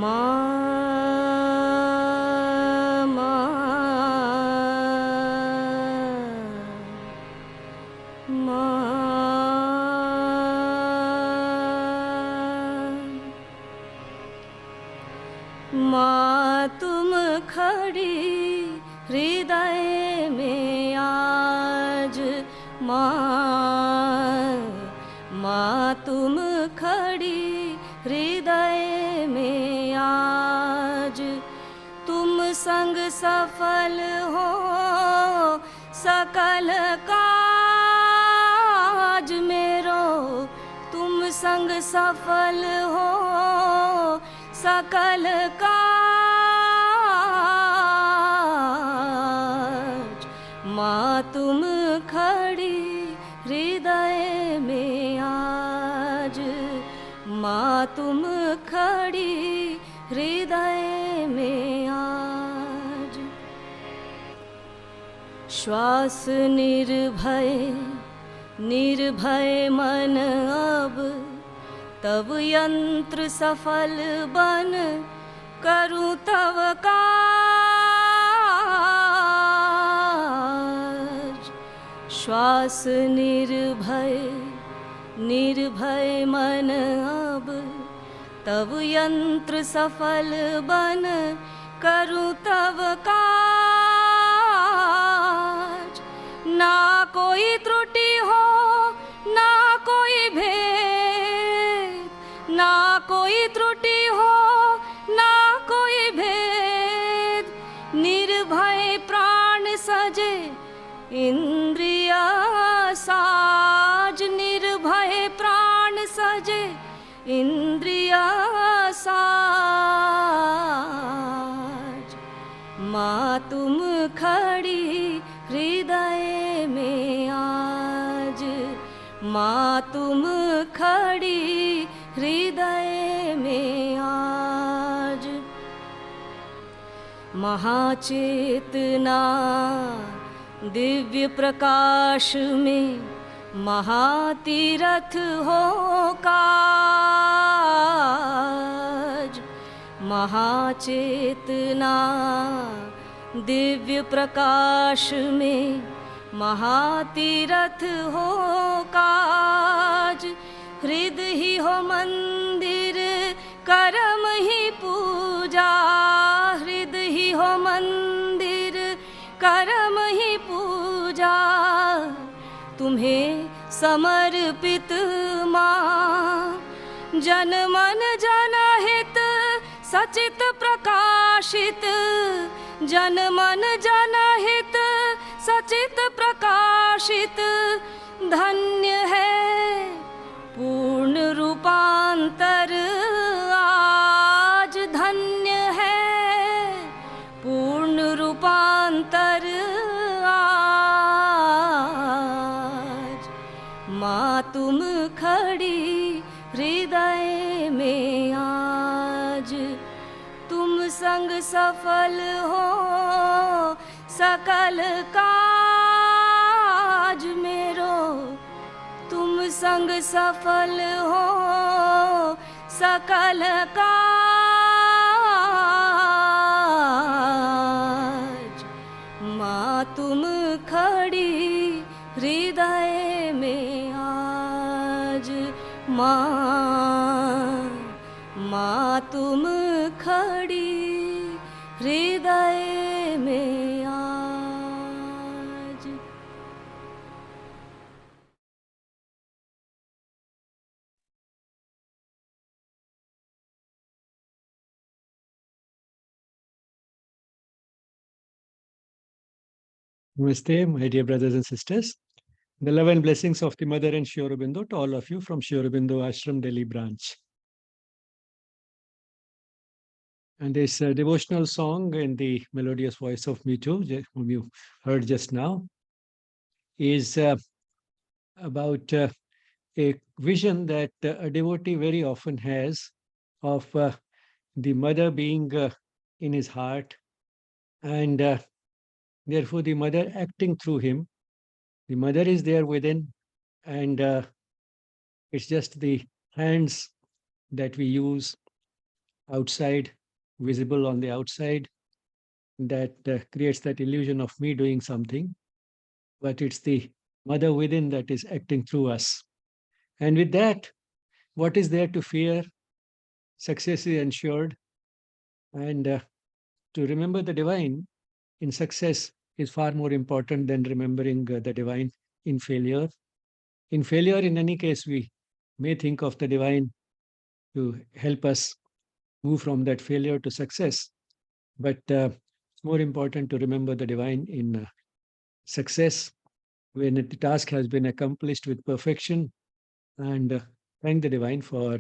मा मा मा माँ तुम खड़ी हृदय में आज। माँ तुम खड़ी हृदय में आज। तुम संग सफल हो सकल काज मेरो। तुम संग सफल हो सकल काज। माँ तुम खड़ी हृदय में आज। माँ तुम खड़ी हृदय में आज। श्वास निर्भय निर्भय मन अब तब यंत्र सफल बन करूं तव काज। श्वास निर्भय निर्भय मन अब तब यंत्र सफल बन करूं तव काज। ना कोई त्रुटि हो ना कोई भेद। ना कोई त्रुटि हो ना कोई भेद। निर्भय प्राण सजे इंद्रिया साज। निर्भय प्राण सजे इंद्रिया साज। माँ तुम खड़ी हृदय में आज। माँ तुम खड़ी हृदय में आज। महाचेतना दिव्य प्रकाश में महातीरथ हो काज। महाचेतना दिव्य प्रकाश में महातीरथ हो काज। हृदय ही हो मंदिर कर्म ही पूजा। हृदय ही हो मंदिर कर्म ही पूजा। तुम्हें समर्पित माँ जन मन जन हित सचित प्रकाशित। जन मन जन हित सचित प्रकाशित। धन्य है पूर्ण रूपांतर आज। धन्य है पूर्ण रूपांतर आज। माँ तुम खड़ी हृदय में आज। तुम संग सफल हो सकल काज मेरो। तुम संग सफल हो सकल काज। माँ तुम खड़ी हृदय में आज। माँ तुम खड़ी हृदय में आज। Namaste, my dear brothers and sisters. The love and blessings of the Mother and Sri Aurobindo to all of you from Sri Aurobindo Ashram, Delhi branch. And this devotional song in the melodious voice of Me Too, whom you heard just now, is about a vision that a devotee very often has of the mother being in his heart, and therefore the mother acting through him. The mother is there within, and it's just the hands that we use outside, visible on the outside, that creates that illusion of me doing something, but it's the mother within that is acting through us. And with that, what is there to fear? Success is ensured. And to remember the divine in success is far more important than remembering the divine in failure. In failure, in any case, we may think of the divine to help us move from that failure to success. But it's more important to remember the divine in success when the task has been accomplished with perfection, and thank the divine for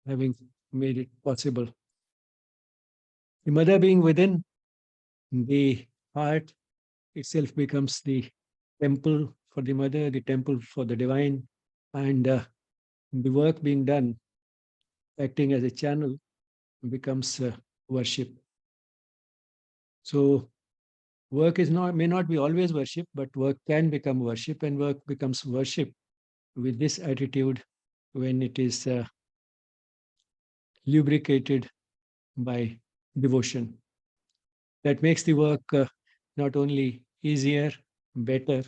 having made it possible. The mother being within, the heart itself becomes the temple for the mother, the temple for the divine, and the work being done, acting as a channel, becomes worship. So work is not may not be always worship, but work can become worship, and work becomes worship with this attitude when it is lubricated by devotion. That makes the work not only easier, better,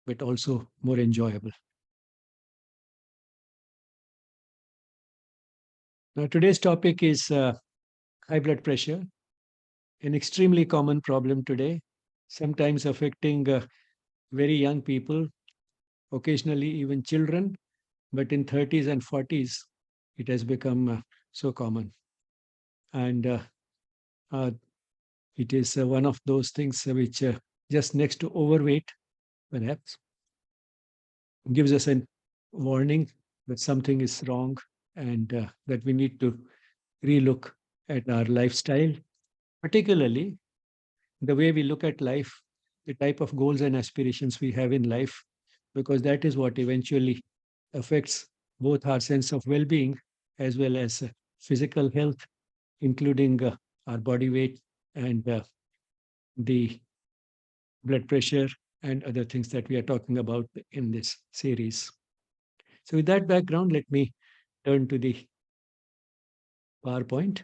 but also more enjoyable. Now, today's topic is high blood pressure, an extremely common problem today, sometimes affecting very young people, occasionally even children, but in 30s and 40s, it has become so common. And uh, it is one of those things which, just next to overweight, perhaps, gives us a warning that something is wrong and that we need to relook at our lifestyle, particularly the way we look at life, the type of goals and aspirations we have in life, because that is what eventually affects both our sense of well being as well as physical health, including our body weight and the blood pressure and other things that we are talking about in this series. So, with that background, let me turn to the PowerPoint.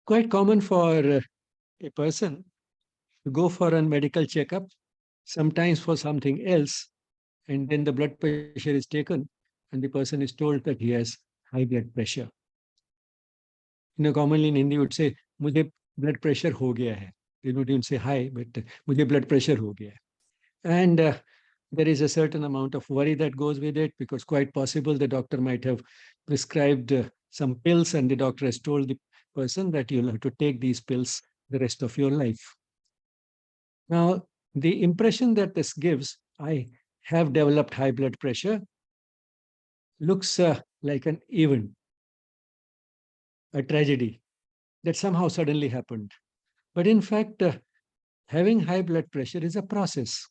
Quite common for a person to go for a medical checkup, sometimes for something else, and then the blood pressure is taken, and the person is told that he has high blood pressure. Commonly in Hindi, you would say, "Mujhe blood pressure ho gaya hai." They don't even say high, but "Mujhe blood pressure ho gaya hai." And there is a certain amount of worry that goes with it, because quite possible the doctor might have prescribed some pills, and the doctor has told the person that you'll have to take these pills the rest of your life. Now, the impression that this gives, I have developed high blood pressure, looks like an event, a tragedy that somehow suddenly happened. But in fact, having high blood pressure is a process.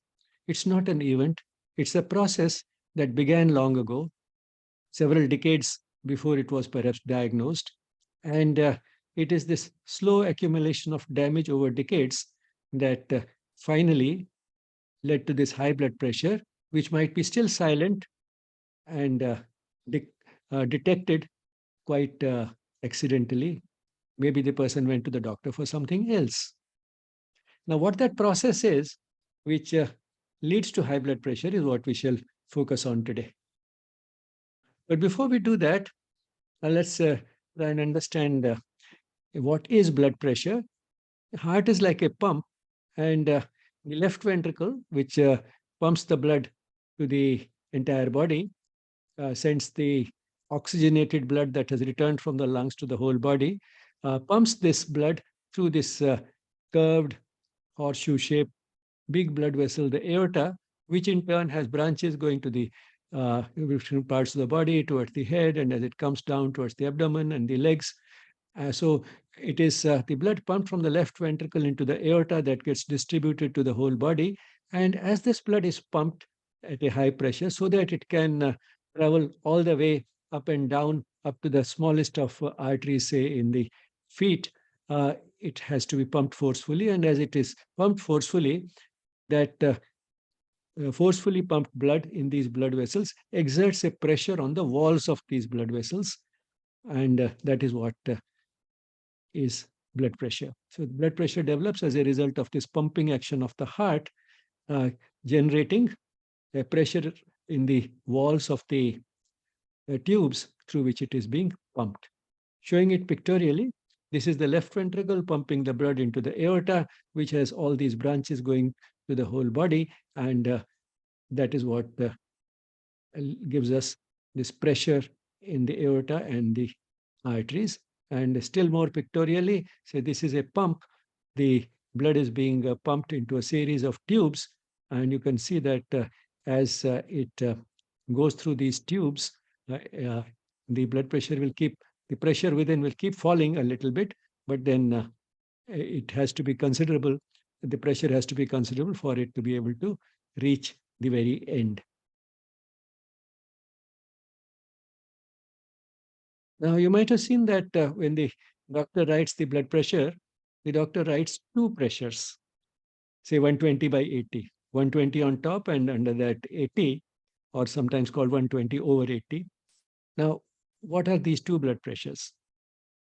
It's not an event, it's a process that began long ago, several decades before it was perhaps diagnosed. And it is this slow accumulation of damage over decades that finally led to this high blood pressure, which might be still silent and detected quite accidentally. Maybe the person went to the doctor for something else. Now, what that process is, which leads to high blood pressure, is what we shall focus on today. But before we do that, let's try and understand what is blood pressure. The heart is like a pump, and the left ventricle, which pumps the blood to the entire body, sends the oxygenated blood that has returned from the lungs to the whole body, pumps this blood through this curved horseshoe shaped big blood vessel, the aorta, which in turn has branches going to the different parts of the body, towards the head, and as it comes down towards the abdomen and the legs. So it is the blood pumped from the left ventricle into the aorta that gets distributed to the whole body. And as this blood is pumped at a high pressure so that it can travel all the way up and down up to the smallest of arteries, say in the feet, it has to be pumped forcefully. And as it is pumped forcefully, that forcefully pumped blood in these blood vessels exerts a pressure on the walls of these blood vessels. And that is what is blood pressure. So blood pressure develops as a result of this pumping action of the heart, uh, generating a pressure in the walls of the tubes through which it is being pumped. Showing it pictorially, this is the left ventricle pumping the blood into the aorta, which has all these branches going to the whole body, and that is what gives us this pressure in the aorta and the arteries. And still more pictorially, say this is a pump. The blood is being pumped into a series of tubes, and you can see that as it goes through these tubes, the blood pressure will keep, the pressure within will keep falling a little bit, but then it has to be considerable. The pressure has to be considerable for it to be able to reach the very end. Now, you might have seen that when the doctor writes the blood pressure, the doctor writes two pressures, say 120 by 80, 120 on top and under that 80, or sometimes called 120 over 80. Now, what are these two blood pressures?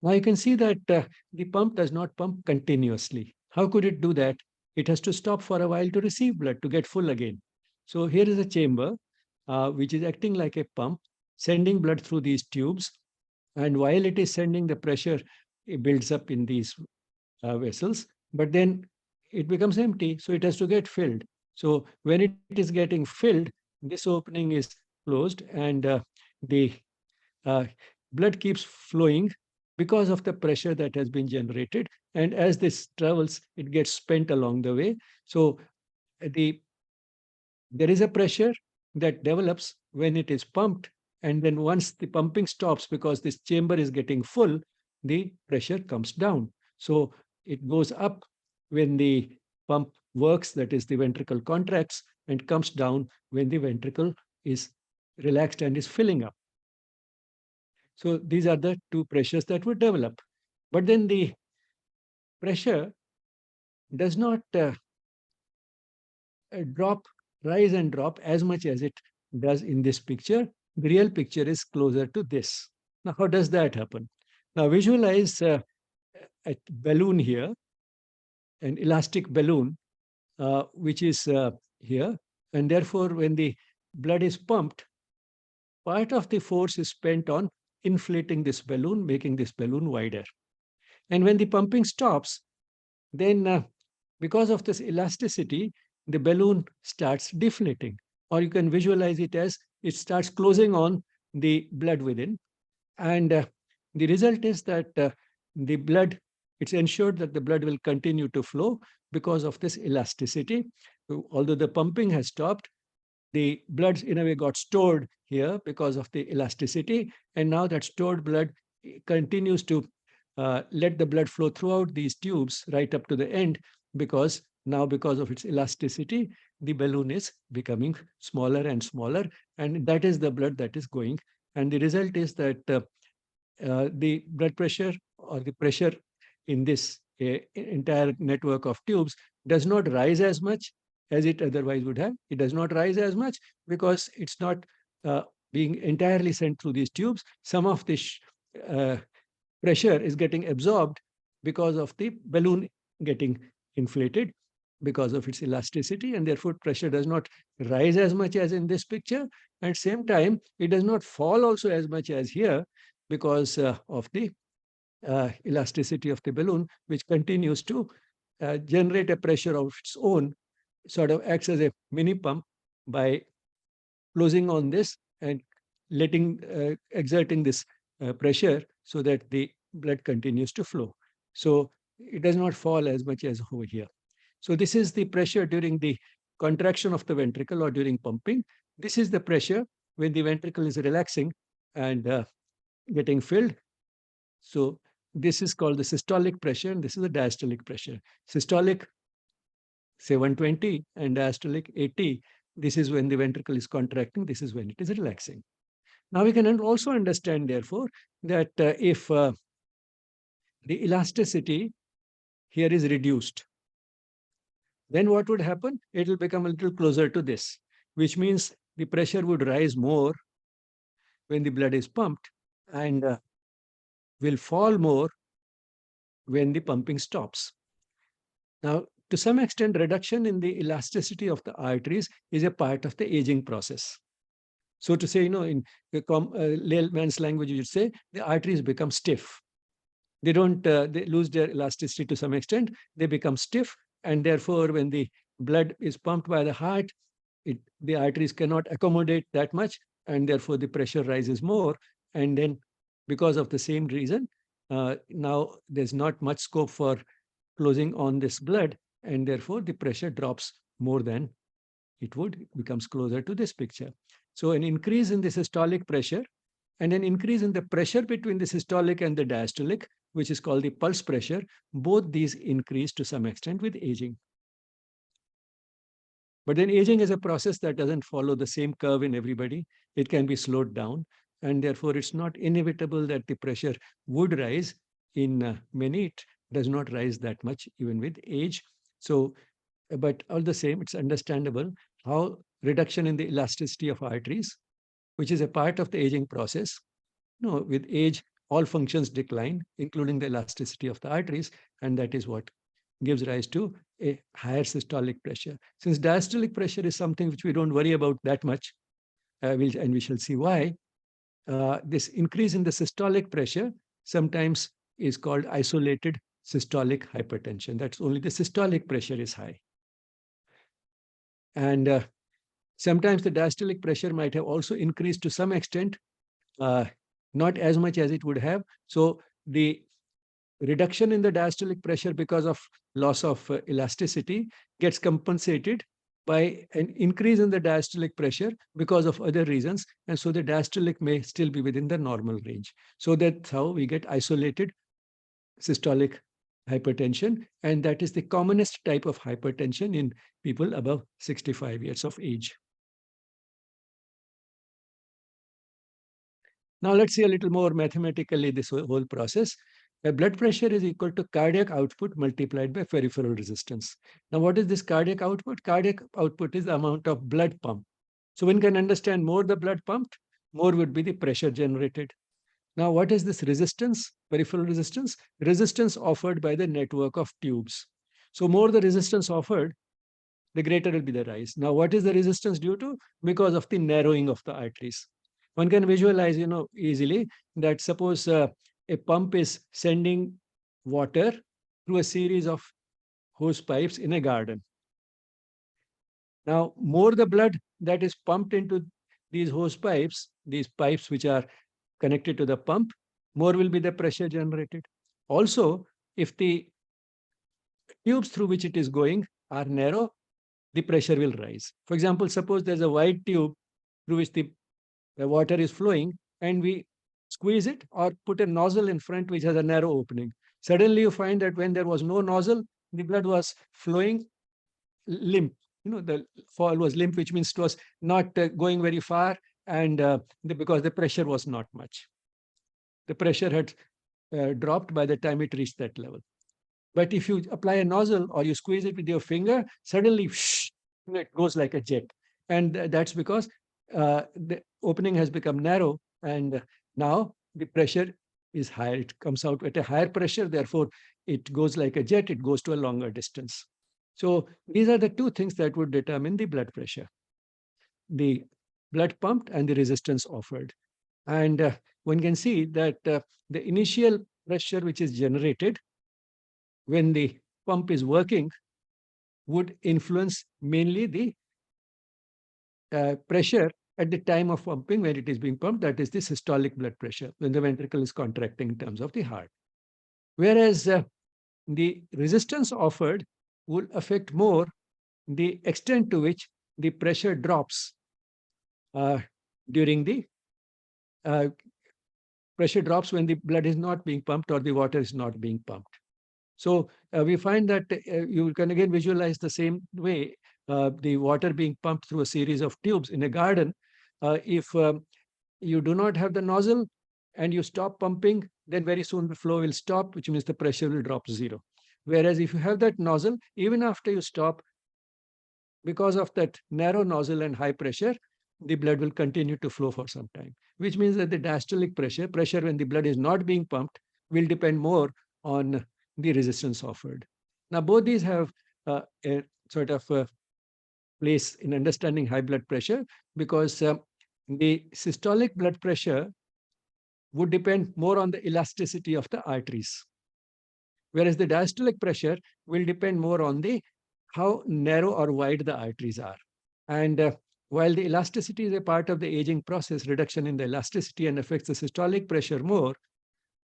Now, you can see that the pump does not pump continuously. How could it do that? It has to stop for a while to receive blood to get full again. So here is a chamber which is acting like a pump, sending blood through these tubes. And while it is sending, the pressure it builds up in these vessels, but then it becomes empty, so it has to get filled. So when it is getting filled, this opening is closed, and the uh, blood keeps flowing because of the pressure that has been generated. And as this travels, it gets spent along the way. So the there is a pressure that develops when it is pumped, and then once the pumping stops because this chamber is getting full, the pressure comes down. So it goes up when the pump works, that is the ventricle contracts, and comes down when the ventricle is relaxed and is filling up. So these are the two pressures that would develop. But then the pressure does not drop, rise and drop as much as it does in this picture. The real picture is closer to this. Now, how does that happen? Now, visualize a balloon here, an elastic balloon, which is here. And therefore, when the blood is pumped, part of the force is spent on inflating this balloon, making this balloon wider. And when the pumping stops, then because of this elasticity, the balloon starts deflating. Or you can visualize it as it starts closing on the blood within. And the result is that the blood, it's ensured that the blood will continue to flow because of this elasticity. Although the pumping has stopped, the blood in a way got stored here because of the elasticity. And now that stored blood continues to let the blood flow throughout these tubes right up to the end, because now, because of its elasticity, the balloon is becoming smaller and smaller, and that is the blood that is going. And the result is that the blood pressure or the pressure in this entire network of tubes does not rise as much as it otherwise would have. It does not rise as much because it's not being entirely sent through these tubes. Some of this pressure is getting absorbed because of the balloon getting inflated because of its elasticity, and therefore pressure does not rise as much as in this picture. At same time, it does not fall also as much as here because of the elasticity of the balloon, which continues to generate a pressure of its own, sort of acts as a mini pump by closing on this and exerting this pressure so that the blood continues to flow. So it does not fall as much as over here. So this is the pressure during the contraction of the ventricle or during pumping. This is the pressure when the ventricle is relaxing and getting filled. So this is called the systolic pressure, and this is the diastolic pressure. Systolic, say 120, and diastolic 80. This is when the ventricle is contracting. This is when it is relaxing. Now we can also understand, therefore, that if the elasticity here is reduced, then what would happen? It will become a little closer to this, which means the pressure would rise more when the blood is pumped and will fall more when the pumping stops. Now, to some extent, reduction in the elasticity of the arteries is a part of the aging process. So to say, in layman's language, you would say the arteries become stiff. They don't, they lose their elasticity to some extent. They become stiff, and therefore, when the blood is pumped by the heart, the arteries cannot accommodate that much, and therefore the pressure rises more. And then, because of the same reason, now there's not much scope for closing on this blood, and therefore the pressure drops more than it would. It becomes closer to this picture. So an increase in the systolic pressure and an increase in the pressure between the systolic and the diastolic, which is called the pulse pressure, both these increase to some extent with aging. But then aging is a process that doesn't follow the same curve in everybody. It can be slowed down, and therefore it's not inevitable that the pressure would rise. In many, it does not rise that much even with age. So, but all the same, it's understandable how reduction in the elasticity of arteries, which is a part of the aging process, with age, all functions decline, including the elasticity of the arteries, and that is what gives rise to a higher systolic pressure. Since diastolic pressure is something which we don't worry about that much, and we shall see why, this increase in the systolic pressure sometimes is called isolated systolic hypertension. That's only the systolic pressure is high. And sometimes the diastolic pressure might have also increased to some extent, not as much as it would have. So the reduction in the diastolic pressure because of loss of elasticity gets compensated by an increase in the diastolic pressure because of other reasons. And so the diastolic may still be within the normal range. So that's how we get isolated systolic hypertension. And that is the commonest type of hypertension in people above 65 years of age. Now let's see a little more mathematically this whole process. Blood pressure is equal to cardiac output multiplied by peripheral resistance. Now what is this cardiac output? Cardiac output is the amount of blood pumped. So one can understand more the blood pumped, more would be the pressure generated. Now what is this resistance, peripheral resistance? Resistance offered by the network of tubes. So more the resistance offered, the greater will be the rise. Now what is the resistance due to? Because of the narrowing of the arteries. One can visualize, easily that suppose a pump is sending water through a series of hose pipes in a garden. Now, more the blood that is pumped into these hose pipes, these pipes which are connected to the pump, more will be the pressure generated. Also, if the tubes through which it is going are narrow, the pressure will rise. For example, suppose there's a wide tube through which the water is flowing, and we squeeze it or put a nozzle in front which has a narrow opening. Suddenly you find that when there was no nozzle, the blood was flowing limp. The fall was limp, which means it was not going very far, and because the pressure was not much. The pressure had dropped by the time it reached that level. But if you apply a nozzle or you squeeze it with your finger, suddenly it goes like a jet. And that's because the opening has become narrow, and now the pressure is higher. It comes out at a higher pressure, therefore it goes like a jet, it goes to a longer distance. So these are the two things that would determine the blood pressure: the blood pumped and the resistance offered. And one can see that the initial pressure which is generated when the pump is working would influence mainly the pressure at the time of pumping, when it is being pumped, that is the systolic blood pressure, when the ventricle is contracting in terms of the heart. Whereas the resistance offered will affect more the extent to which the pressure drops during the pressure drops when the blood is not being pumped or the water is not being pumped. So we find that you can again visualize the same way the water being pumped through a series of tubes in a garden. If you do not have the nozzle and you stop pumping, then very soon the flow will stop, which means the pressure will drop to zero. Whereas if you have that nozzle, even after you stop, because of that narrow nozzle and high pressure, the blood will continue to flow for some time, which means that the diastolic pressure when the blood is not being pumped, will depend more on the resistance offered. Now, both these have a sort of place in understanding high blood pressure, because the systolic blood pressure would depend more on the elasticity of the arteries, whereas the diastolic pressure will depend more on the how narrow or wide the arteries are. And while the elasticity is a part of the aging process, reduction in the elasticity and affects the systolic pressure more,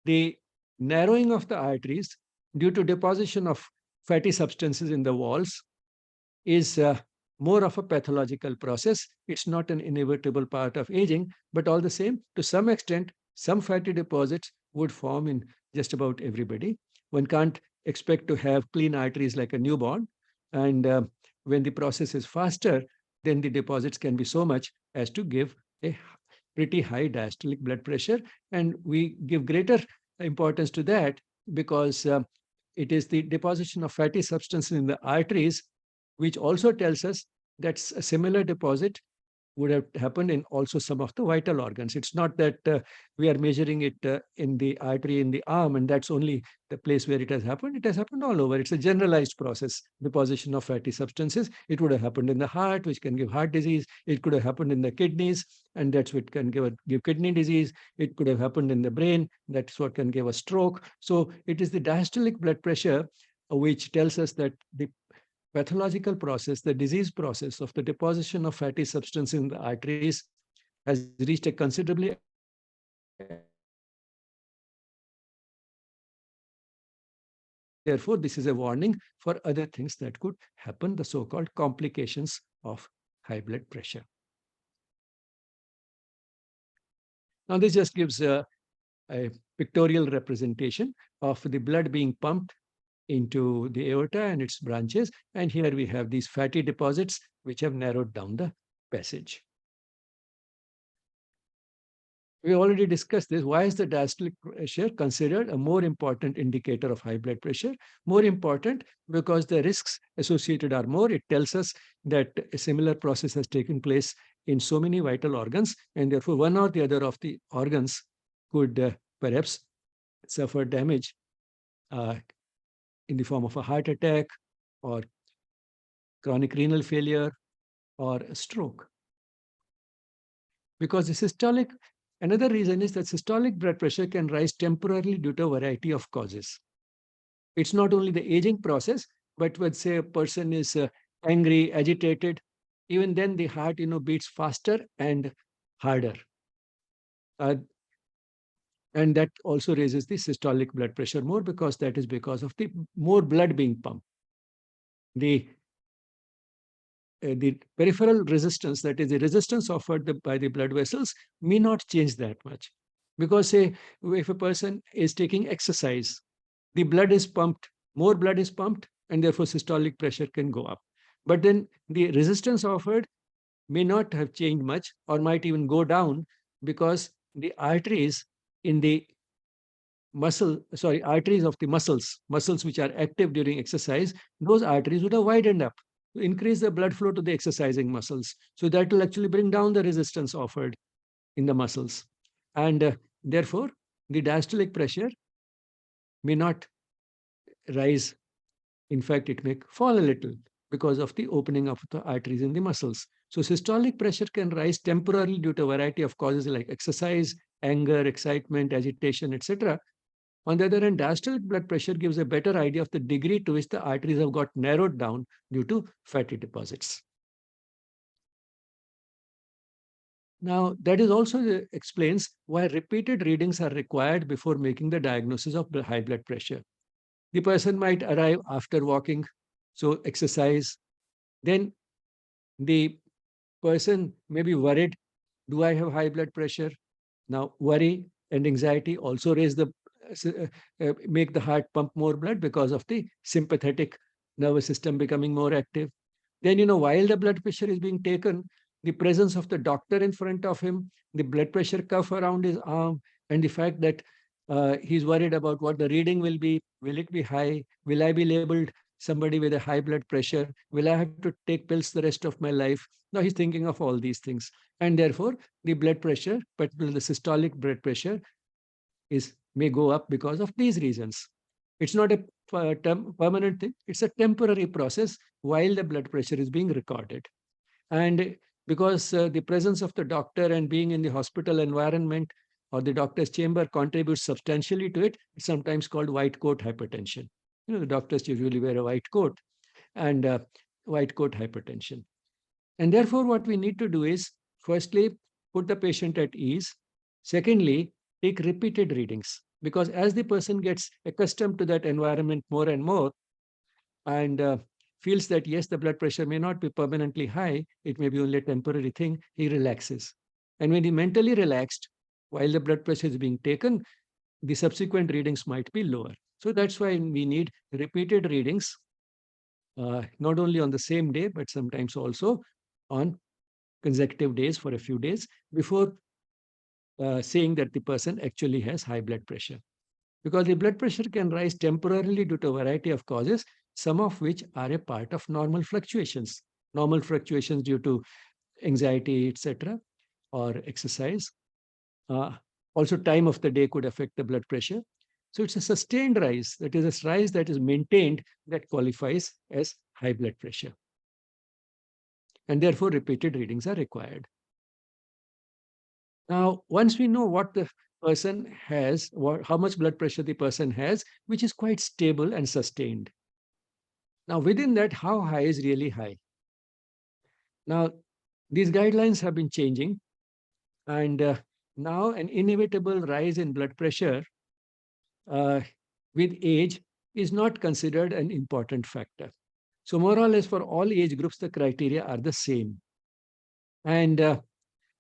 the narrowing of the arteries due to deposition of fatty substances in the walls is more of a pathological process. It's not an inevitable part of aging, but all the same, to some extent, some fatty deposits would form in just about everybody. One can't expect to have clean arteries like a newborn. And when the process is faster, then the deposits can be so much as to give a pretty high diastolic blood pressure. And we give greater importance to that because it is the deposition of fatty substances in the arteries, which also tells us that a similar deposit would have happened in also some of the vital organs. It's not that we are measuring it in the artery in the arm, and that's only the place where it has happened. It has happened all over. It's a generalized process, deposition of fatty substances. It would have happened in the heart, which can give heart disease. It could have happened in the kidneys, and that's what can give kidney disease. It could have happened in the brain. That's what can give a stroke. So it is the diastolic blood pressure which tells us that the pathological process, the disease process of the deposition of fatty substance in the arteries has reached a considerably therefore, this is a warning for other things that could happen, the so-called complications of high blood pressure. Now, this just gives a pictorial representation of the blood being pumped into the aorta and its branches. And here we have these fatty deposits which have narrowed down the passage. We already discussed this. Why is the diastolic pressure considered a more important indicator of high blood pressure? More important because the risks associated are more. It tells us that a similar process has taken place in so many vital organs, and therefore one or the other of the organs could perhaps suffer damage in the form of a heart attack or chronic renal failure or a stroke. Because the systolic, another reason is that systolic blood pressure can rise temporarily due to a variety of causes. It's not only the aging process, but when say a person is angry, agitated, even then the heart beats faster and harder. And that also raises the systolic blood pressure more because that is because of the more blood being pumped. The peripheral resistance, that is the resistance offered by the blood vessels, may not change that much. Because say, if a person is taking exercise, the blood is pumped, more blood is pumped, and therefore systolic pressure can go up. But then the resistance offered may not have changed much or might even go down because the arteries in the arteries of the muscles which are active during exercise, those arteries would have widened up to increase the blood flow to the exercising muscles. So that will actually bring down the resistance offered in the muscles. And therefore, the diastolic pressure may not rise. In fact, it may fall a little because of the opening of the arteries in the muscles. So systolic pressure can rise temporarily due to a variety of causes like exercise, anger, excitement, agitation, etc. On the other hand, diastolic blood pressure gives a better idea of the degree to which the arteries have got narrowed down due to fatty deposits. Now, that is also explains why repeated readings are required before making the diagnosis of high blood pressure. The person might arrive after walking, so exercise. Then the person may be worried, do I have high blood pressure? Now, worry and anxiety also raise the make the heart pump more blood because of the sympathetic nervous system becoming more active. Then, while the blood pressure is being taken, the presence of the doctor in front of him, the blood pressure cuff around his arm, and the fact that he's worried about what the reading will be. Will it be high? Will I be labeled somebody with a high blood pressure? Will I have to take pills the rest of my life? Now he's thinking of all these things. And therefore, the blood pressure, particularly the systolic blood pressure, may go up because of these reasons. It's not a permanent thing. It's a temporary process while the blood pressure is being recorded. And because the presence of the doctor and being in the hospital environment or the doctor's chamber contributes substantially to it, it's sometimes called white coat hypertension. The doctors usually wear a white coat, and white coat hypertension. And therefore, what we need to do is, firstly, put the patient at ease. Secondly, take repeated readings, because as the person gets accustomed to that environment more and more, and feels that, yes, the blood pressure may not be permanently high, it may be only a temporary thing, he relaxes. And when he mentally relaxed, while the blood pressure is being taken, the subsequent readings might be lower. So that's why we need repeated readings, not only on the same day, but sometimes also on consecutive days for a few days before saying that the person actually has high blood pressure. Because the blood pressure can rise temporarily due to a variety of causes, some of which are a part of normal fluctuations due to anxiety, etc., or exercise. Also, time of the day could affect the blood pressure. So it's a sustained rise, that is a rise that is maintained, that qualifies as high blood pressure. And therefore, repeated readings are required. Now, once we know what the person has, how much blood pressure the person has, which is quite stable and sustained. Now, within that, how high is really high? Now, these guidelines have been changing, and now an inevitable rise in blood pressure with age is not considered an important factor. So more or less for all age groups, the criteria are the same. And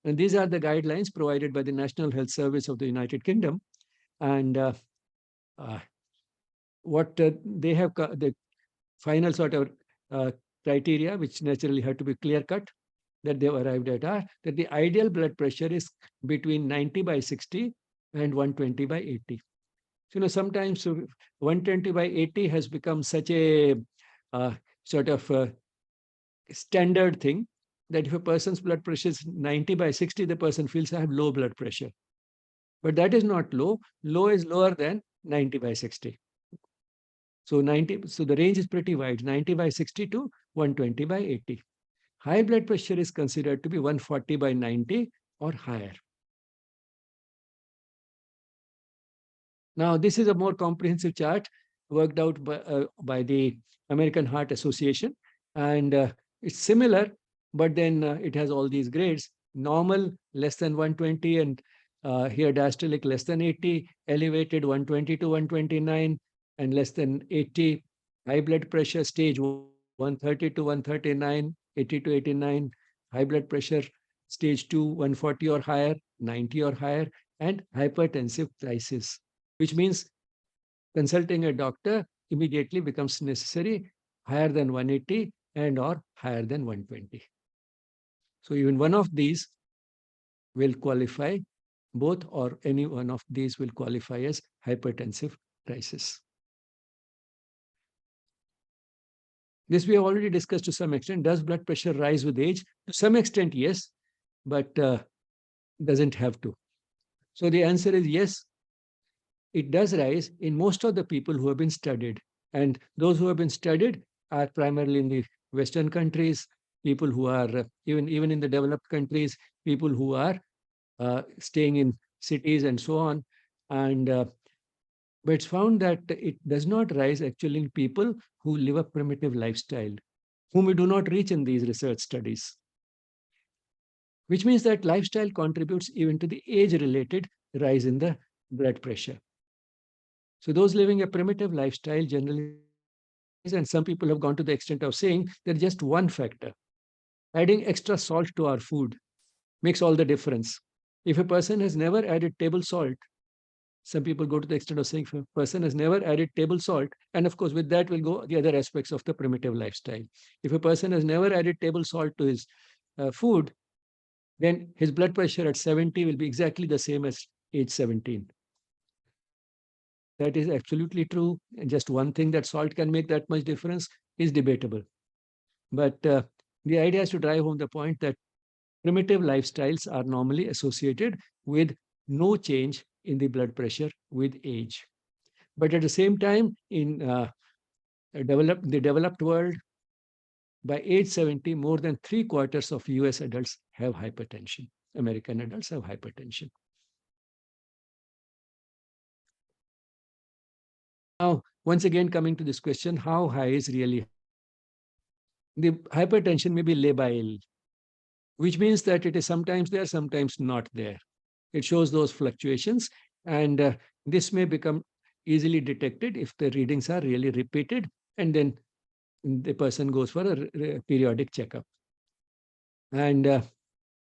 these are the guidelines provided by the National Health Service of the United Kingdom. And what they have, the final sort of criteria, which naturally have to be clear cut, that they've arrived at are that the ideal blood pressure is between 90/60 and 120/80. So, sometimes 120/80 has become such a sort of standard thing that if a person's blood pressure is 90/60, the person feels I have low blood pressure. But that is not low. Low is lower than 90/60. So the range is pretty wide, 90/60 to 120/80. High blood pressure is considered to be 140/90 or higher. Now, this is a more comprehensive chart worked out by the American Heart Association. And it's similar, but then it has all these grades. Normal, less than 120, and here diastolic less than 80, elevated 120 to 129, and less than 80. High blood pressure stage 130 to 139, 80 to 89. High blood pressure stage 2, 140 or higher, 90 or higher, and hypertensive crisis, which means consulting a doctor immediately becomes necessary, higher than 180 and or higher than 120. So even one of these will qualify, both or any one of these will qualify as hypertensive crisis. This we have already discussed to some extent. Does blood pressure rise with age? To some extent, yes, but doesn't have to. So the answer is yes, it does rise in most of the people who have been studied. And those who have been studied are primarily in the Western countries, people who are even in the developed countries, people who are staying in cities and so on. And but it's found that it does not rise actually in people who live a primitive lifestyle, whom we do not reach in these research studies. Which means that lifestyle contributes even to the age-related rise in the blood pressure. So those living a primitive lifestyle generally, and some people have gone to the extent of saying there's just one factor. Adding extra salt to our food makes all the difference. If a person has never added table salt, some people go to the extent of saying if a person has never added table salt, and of course with that will go the other aspects of the primitive lifestyle. If a person has never added table salt to his food, then his blood pressure at 70 will be exactly the same as age 17. That is absolutely true. And just one thing, that salt can make that much difference, is debatable. But the idea is to drive home the point that primitive lifestyles are normally associated with no change in the blood pressure with age. But at the same time, in the developed world, by age 70, more than 3/4 of US adults have hypertension. American adults have hypertension. Now, once again, coming to this question, how high is really? The hypertension may be labile, which means that it is sometimes there, sometimes not there. It shows those fluctuations, and this may become easily detected if the readings are really repeated, and then the person goes for a periodic checkup. And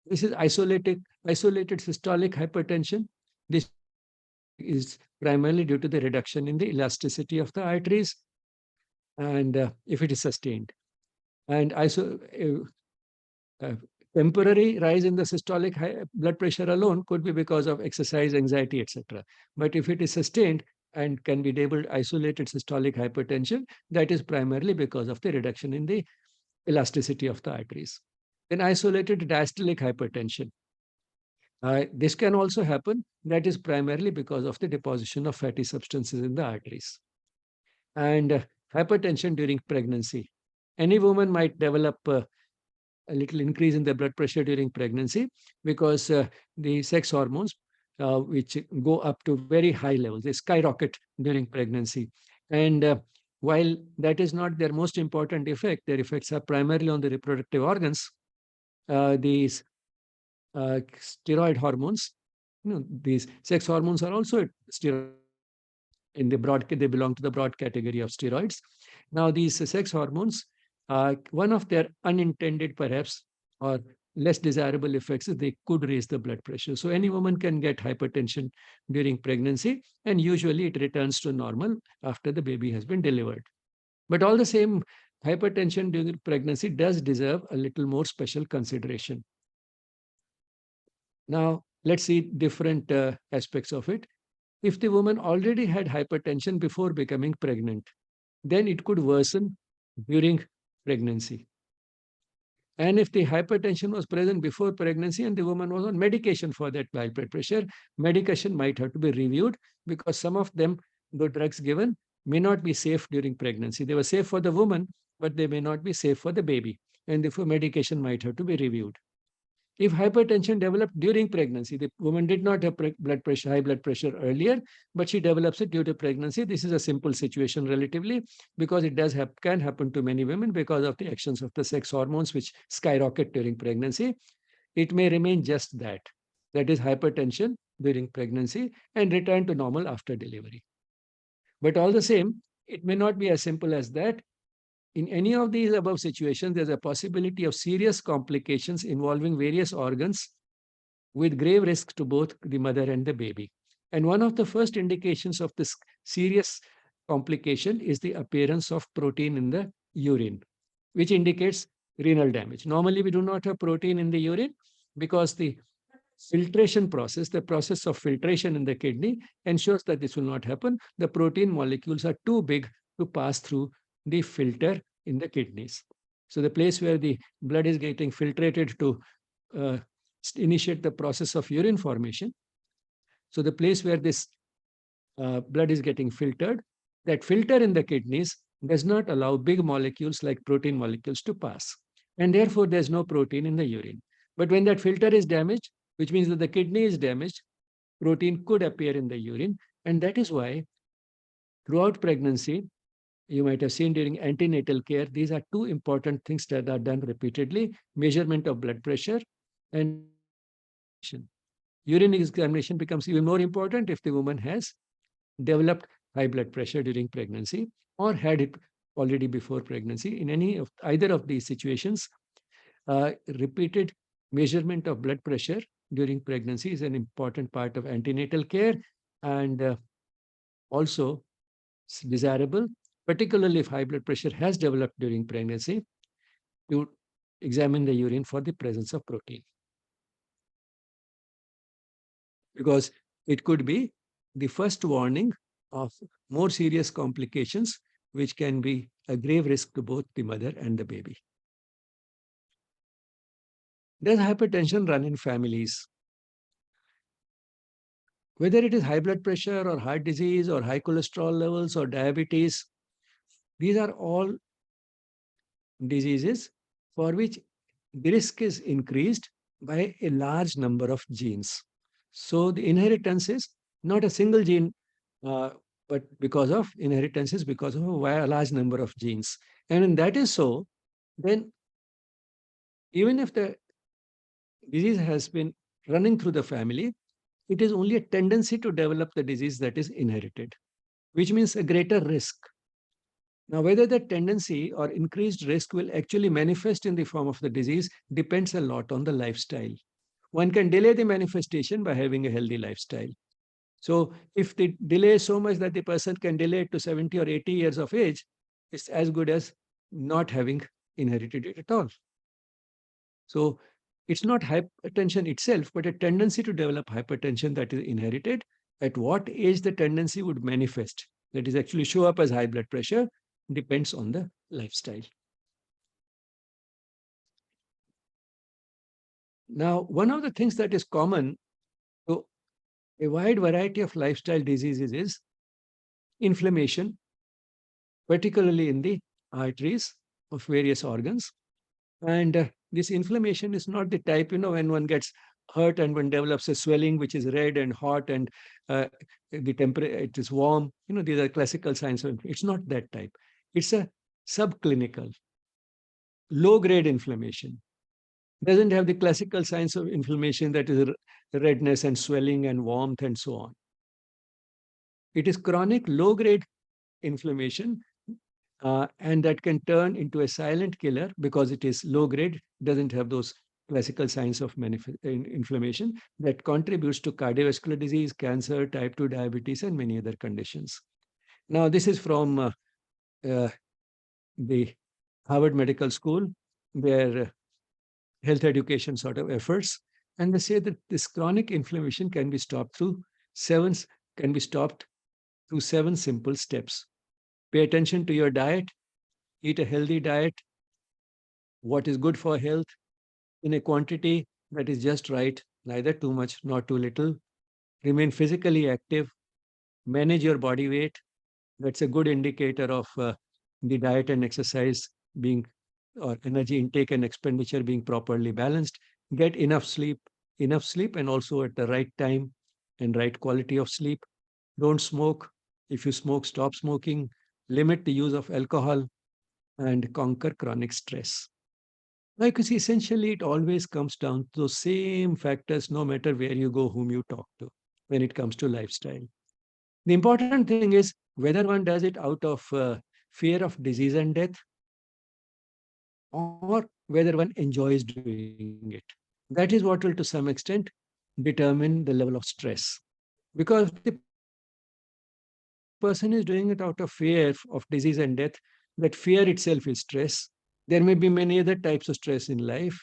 this is isolated systolic hypertension. This is primarily due to the reduction in the elasticity of the arteries, and if it is sustained. And temporary rise in the systolic blood pressure alone could be because of exercise, anxiety, etc. But if it is sustained and can be labeled isolated systolic hypertension, that is primarily because of the reduction in the elasticity of the arteries. Then isolated diastolic hypertension. This can also happen. That is primarily because of the deposition of fatty substances in the arteries. And hypertension during pregnancy. Any woman might develop a little increase in the blood pressure during pregnancy because the sex hormones, which go up to very high levels, they skyrocket during pregnancy. And while that is not their most important effect, their effects are primarily on the reproductive organs. These steroid hormones, these sex hormones are also steroid. They belong to the broad category of steroids. Now, these sex hormones, one of their unintended, perhaps, or less desirable effects is they could raise the blood pressure. So any woman can get hypertension during pregnancy, and usually it returns to normal after the baby has been delivered. But all the same, hypertension during pregnancy does deserve a little more special consideration. Now, let's see different aspects of it. If the woman already had hypertension before becoming pregnant, then it could worsen during pregnancy. And if the hypertension was present before pregnancy and the woman was on medication for that high blood pressure, medication might have to be reviewed because some of them, the drugs given, may not be safe during pregnancy. They were safe for the woman, but they may not be safe for the baby. And therefore, medication might have to be reviewed. If hypertension developed during pregnancy, the woman did not have high blood pressure earlier, but she develops it due to pregnancy. This is a simple situation relatively because it can happen to many women because of the actions of the sex hormones which skyrocket during pregnancy. It may remain just that is hypertension during pregnancy and return to normal after delivery. But all the same, it may not be as simple as that. In any of these above situations, there's a possibility of serious complications involving various organs with grave risk to both the mother and the baby. And one of the first indications of this serious complication is the appearance of protein in the urine, which indicates renal damage. Normally, we do not have protein in the urine because the filtration process, the process of filtration in the kidney, ensures that this will not happen. The protein molecules are too big to pass through the filter in the kidneys. So the place where the blood is getting filtrated to initiate the process of urine formation. So the place where this blood is getting filtered, that filter in the kidneys does not allow big molecules like protein molecules to pass. And therefore, there's no protein in the urine. But when that filter is damaged, which means that the kidney is damaged, protein could appear in the urine. And that is why throughout pregnancy, you might have seen during antenatal care, these are two important things that are done repeatedly: measurement of blood pressure and urine examination becomes even more important if the woman has developed high blood pressure during pregnancy or had it already before pregnancy. In either of these situations, repeated measurement of blood pressure during pregnancy is an important part of antenatal care and also desirable, particularly if high blood pressure has developed during pregnancy, to examine the urine for the presence of protein. because it could be the first warning of more serious complications, which can be a grave risk to both the mother and the baby. Does hypertension run in families? Whether it is high blood pressure or heart disease or high cholesterol levels or diabetes, these are all diseases for which the risk is increased by a large number of genes. So the inheritance is not a single gene, uh, but because of inheritance is because of a large number of genes. And when that is so, then even if the disease has been running through the family, it is only a tendency to develop the disease that is inherited, which means a greater risk. Now, whether that tendency or increased risk will actually manifest in the form of the disease depends a lot on the lifestyle. One can delay the manifestation by having a healthy lifestyle. So, if the delay is so much that the person can delay it to 70 or 80 years of age, it's as good as not having inherited it at all. So, it's not hypertension itself, but a tendency to develop hypertension that is inherited. At what age the tendency would manifest, that is actually show up as high blood pressure, depends on the lifestyle. Now, one of the things that is common to a wide variety of lifestyle diseases is inflammation, particularly in the arteries of various organs. And this inflammation is not the type, when one gets hurt and one develops a swelling which is red and hot and the temperature, it is warm. These are classical signs of it's not that type. It's a subclinical, low-grade inflammation. Doesn't have the classical signs of inflammation, that is redness and swelling and warmth and so on. It is chronic low-grade inflammation, and that can turn into a silent killer because it is low grade, doesn't have those classical signs of inflammation that contributes to cardiovascular disease, cancer, type 2 diabetes, and many other conditions. Now, this is from the Harvard Medical School, their health education sort of efforts, and they say that this chronic inflammation can be stopped through seven simple steps. Pay attention to your diet, eat a healthy diet, what is good for health, in a quantity that is just right, neither too much nor too little. Remain physically active, manage your body weight. That's a good indicator of the diet and exercise being, or energy intake and expenditure being properly balanced. Get enough sleep, and also at the right time and right quality of sleep. Don't smoke. If you smoke, stop smoking. Limit the use of alcohol and conquer chronic stress. Like you see, essentially, it always comes down to those same factors, no matter where you go, whom you talk to, when it comes to lifestyle. The important thing is whether one does it out of fear of disease and death, or whether one enjoys doing it. That is what will, to some extent, determine the level of stress. Because if the person is doing it out of fear of disease and death, that fear itself is stress. There may be many other types of stress in life.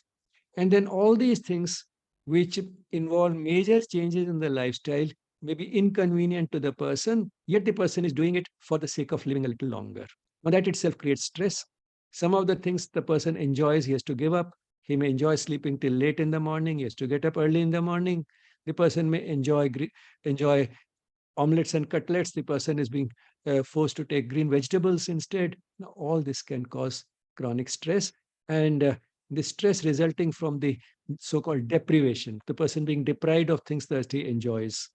And then all these things which involve major changes in the lifestyle may be inconvenient to the person, yet the person is doing it for the sake of living a little longer. Now, that itself creates stress. Some of the things the person enjoys, he has to give up. He may enjoy sleeping till late in the morning. He has to get up early in the morning. The person may enjoy omelets and cutlets. The person is being forced to take green vegetables instead. Now, all this can cause chronic stress, and the stress resulting from the so-called deprivation, the person being deprived of things that he enjoys.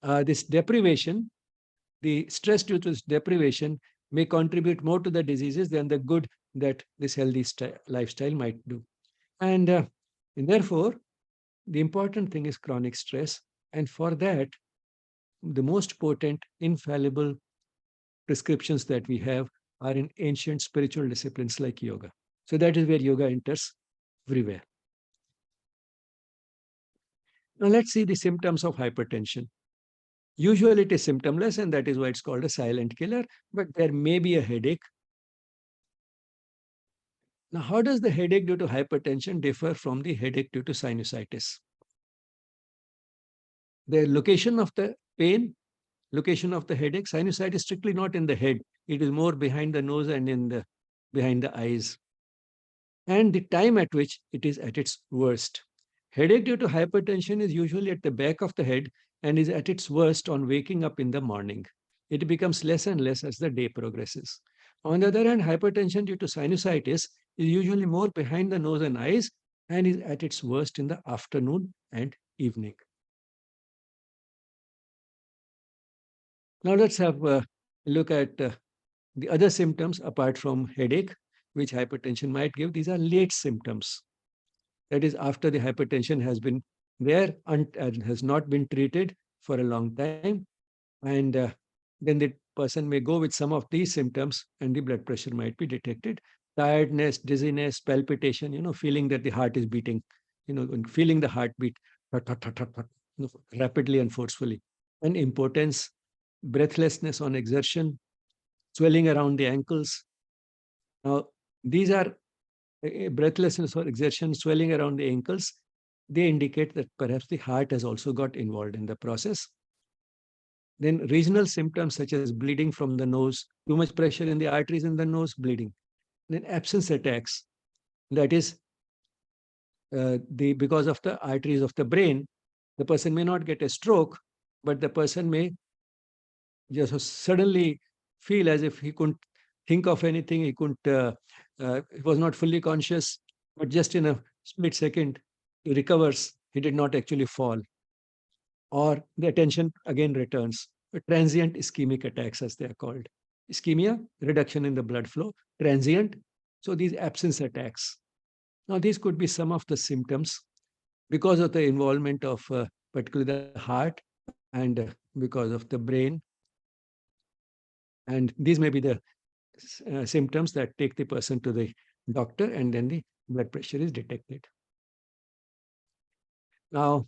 This deprivation, the stress due to this deprivation, may contribute more to the diseases than the good that this healthy lifestyle might do. And therefore, the important thing is chronic stress. And for that, the most potent, infallible prescriptions that we have are in ancient spiritual disciplines like yoga. So that is where yoga enters everywhere. Now let's see the symptoms of hypertension. Usually it is symptomless, and that is why it's called a silent killer, but there may be a headache. Now, how does the headache due to hypertension differ from the headache due to sinusitis? The location of the pain, location of the headache, sinusitis is strictly not in the head. It is more behind the nose and behind the eyes. And the time at which it is at its worst. Headache due to hypertension is usually at the back of the head and is at its worst on waking up in the morning. It becomes less and less as the day progresses. On the other hand, hypertension due to sinusitis is usually more behind the nose and eyes and is at its worst in the afternoon and evening. Now let's have a look at the other symptoms apart from headache, which hypertension might give. These are late symptoms. That is, after the hypertension has been there and has not been treated for a long time. And then the person may go with some of these symptoms and the blood pressure might be detected. Tiredness, dizziness, palpitation, feeling that the heart is beating, and feeling the heartbeat thud, thud, thud, thud, thud, rapidly and forcefully. And impotence, breathlessness on exertion, swelling around the ankles. Now, these are breathlessness or exertion, swelling around the ankles. They indicate that perhaps the heart has also got involved in the process. Then regional symptoms such as bleeding from the nose, too much pressure in the arteries in the nose, bleeding. Then absence attacks, that is, because of the arteries of the brain, the person may not get a stroke, but the person may just suddenly feel as if he couldn't think of anything, he was not fully conscious, but just in a split second, he recovers, he did not actually fall. Or the attention again returns. Transient ischemic attacks, as they are called. Ischemia, reduction in the blood flow. Transient, so these absence attacks. Now, these could be some of the symptoms because of the involvement of particularly the heart and because of the brain. And these may be the symptoms that take the person to the doctor, and then the blood pressure is detected. Now,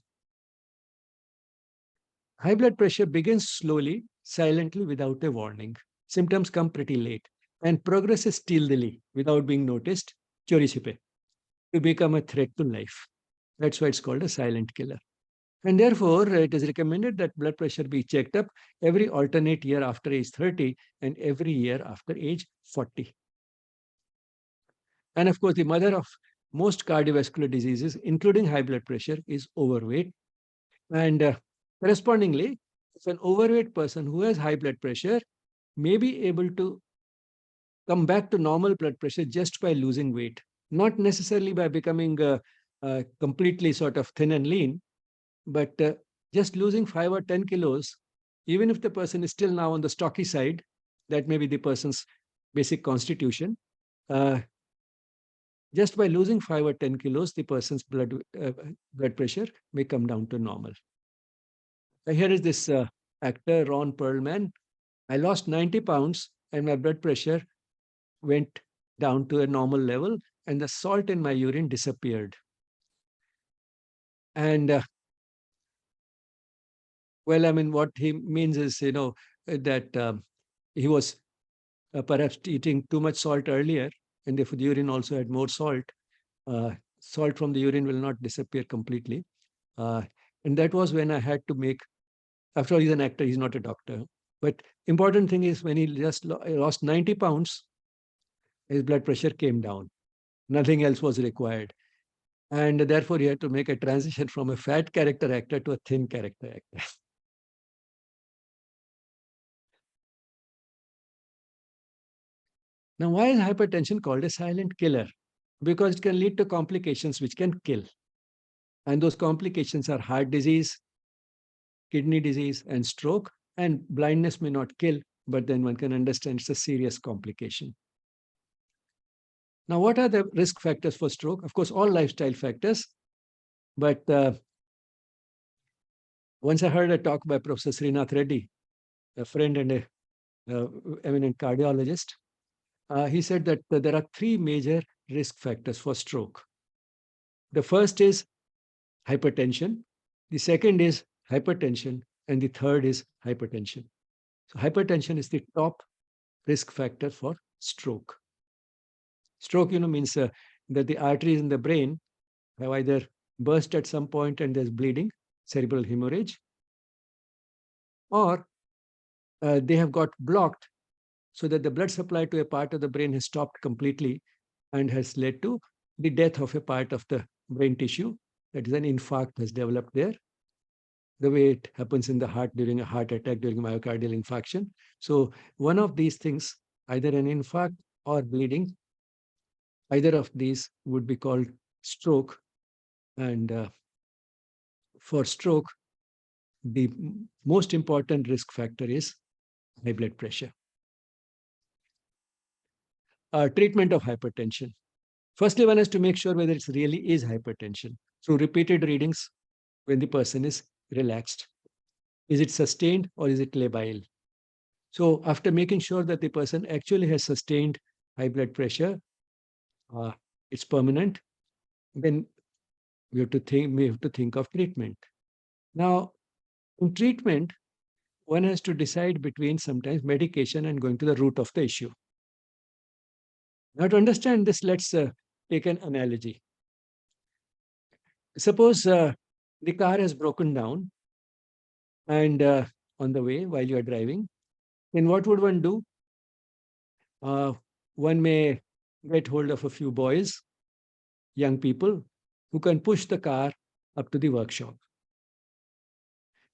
high blood pressure begins slowly, silently, without a warning. Symptoms come pretty late and progresses stealthily without being noticed, chori chipe, to become a threat to life. That's why it's called a silent killer. And therefore, it is recommended that blood pressure be checked up every alternate year after age 30 and every year after age 40. And of course, the mother of most cardiovascular diseases, including high blood pressure, is overweight. And correspondingly, if an overweight person who has high blood pressure may be able to come back to normal blood pressure just by losing weight, not necessarily by becoming completely sort of thin and lean, but just losing 5 or 10 kilos, even if the person is still now on the stocky side, that may be the person's basic constitution. Just by losing 5 or 10 kilos, the person's blood pressure may come down to normal. Here is this actor, Ron Perlman. I lost 90 pounds and my blood pressure went down to a normal level and the salt in my urine disappeared. And well, I mean, what he means is, that he was perhaps eating too much salt earlier, and therefore the urine also had more salt. Salt from the urine will not disappear completely. And that was when I had to make, after all, he's an actor, he's not a doctor. But important thing is when he just lost 90 pounds, his blood pressure came down. Nothing else was required. And therefore, he had to make a transition from a fat character actor to a thin character actor. Now, why is hypertension called a silent killer? Because it can lead to complications which can kill. And those complications are heart disease, kidney disease, and stroke. And blindness may not kill, but then one can understand it's a serious complication. Now, what are the risk factors for stroke? Of course, all lifestyle factors. But once I heard a talk by Professor Srinath Reddy, a friend and a eminent cardiologist. He said that there are 3 major risk factors for stroke. The first is hypertension. The second is hypertension. And the third is hypertension. So hypertension is the top risk factor for stroke. Stroke, means that the arteries in the brain have either burst at some point and there's bleeding, cerebral hemorrhage, or they have got blocked so that the blood supply to a part of the brain has stopped completely and has led to the death of a part of the brain tissue. That is, an infarct has developed there, the way it happens in the heart during a heart attack, during myocardial infarction. So one of these things, either an infarct or bleeding, either of these would be called stroke. And for stroke, the most important risk factor is high blood pressure. Treatment of hypertension. Firstly, one has to make sure whether it really is hypertension through repeated readings when the person is relaxed. Is it sustained or is it labile? So after making sure that the person actually has sustained high blood pressure, it's permanent, then we have to think of treatment. Now, in treatment, one has to decide between sometimes medication and going to the root of the issue. Now, to understand this, let's take an analogy. Suppose the car has broken down and on the way while you are driving, then what would one do? One may get hold of a few boys, young people, who can push the car up to the workshop.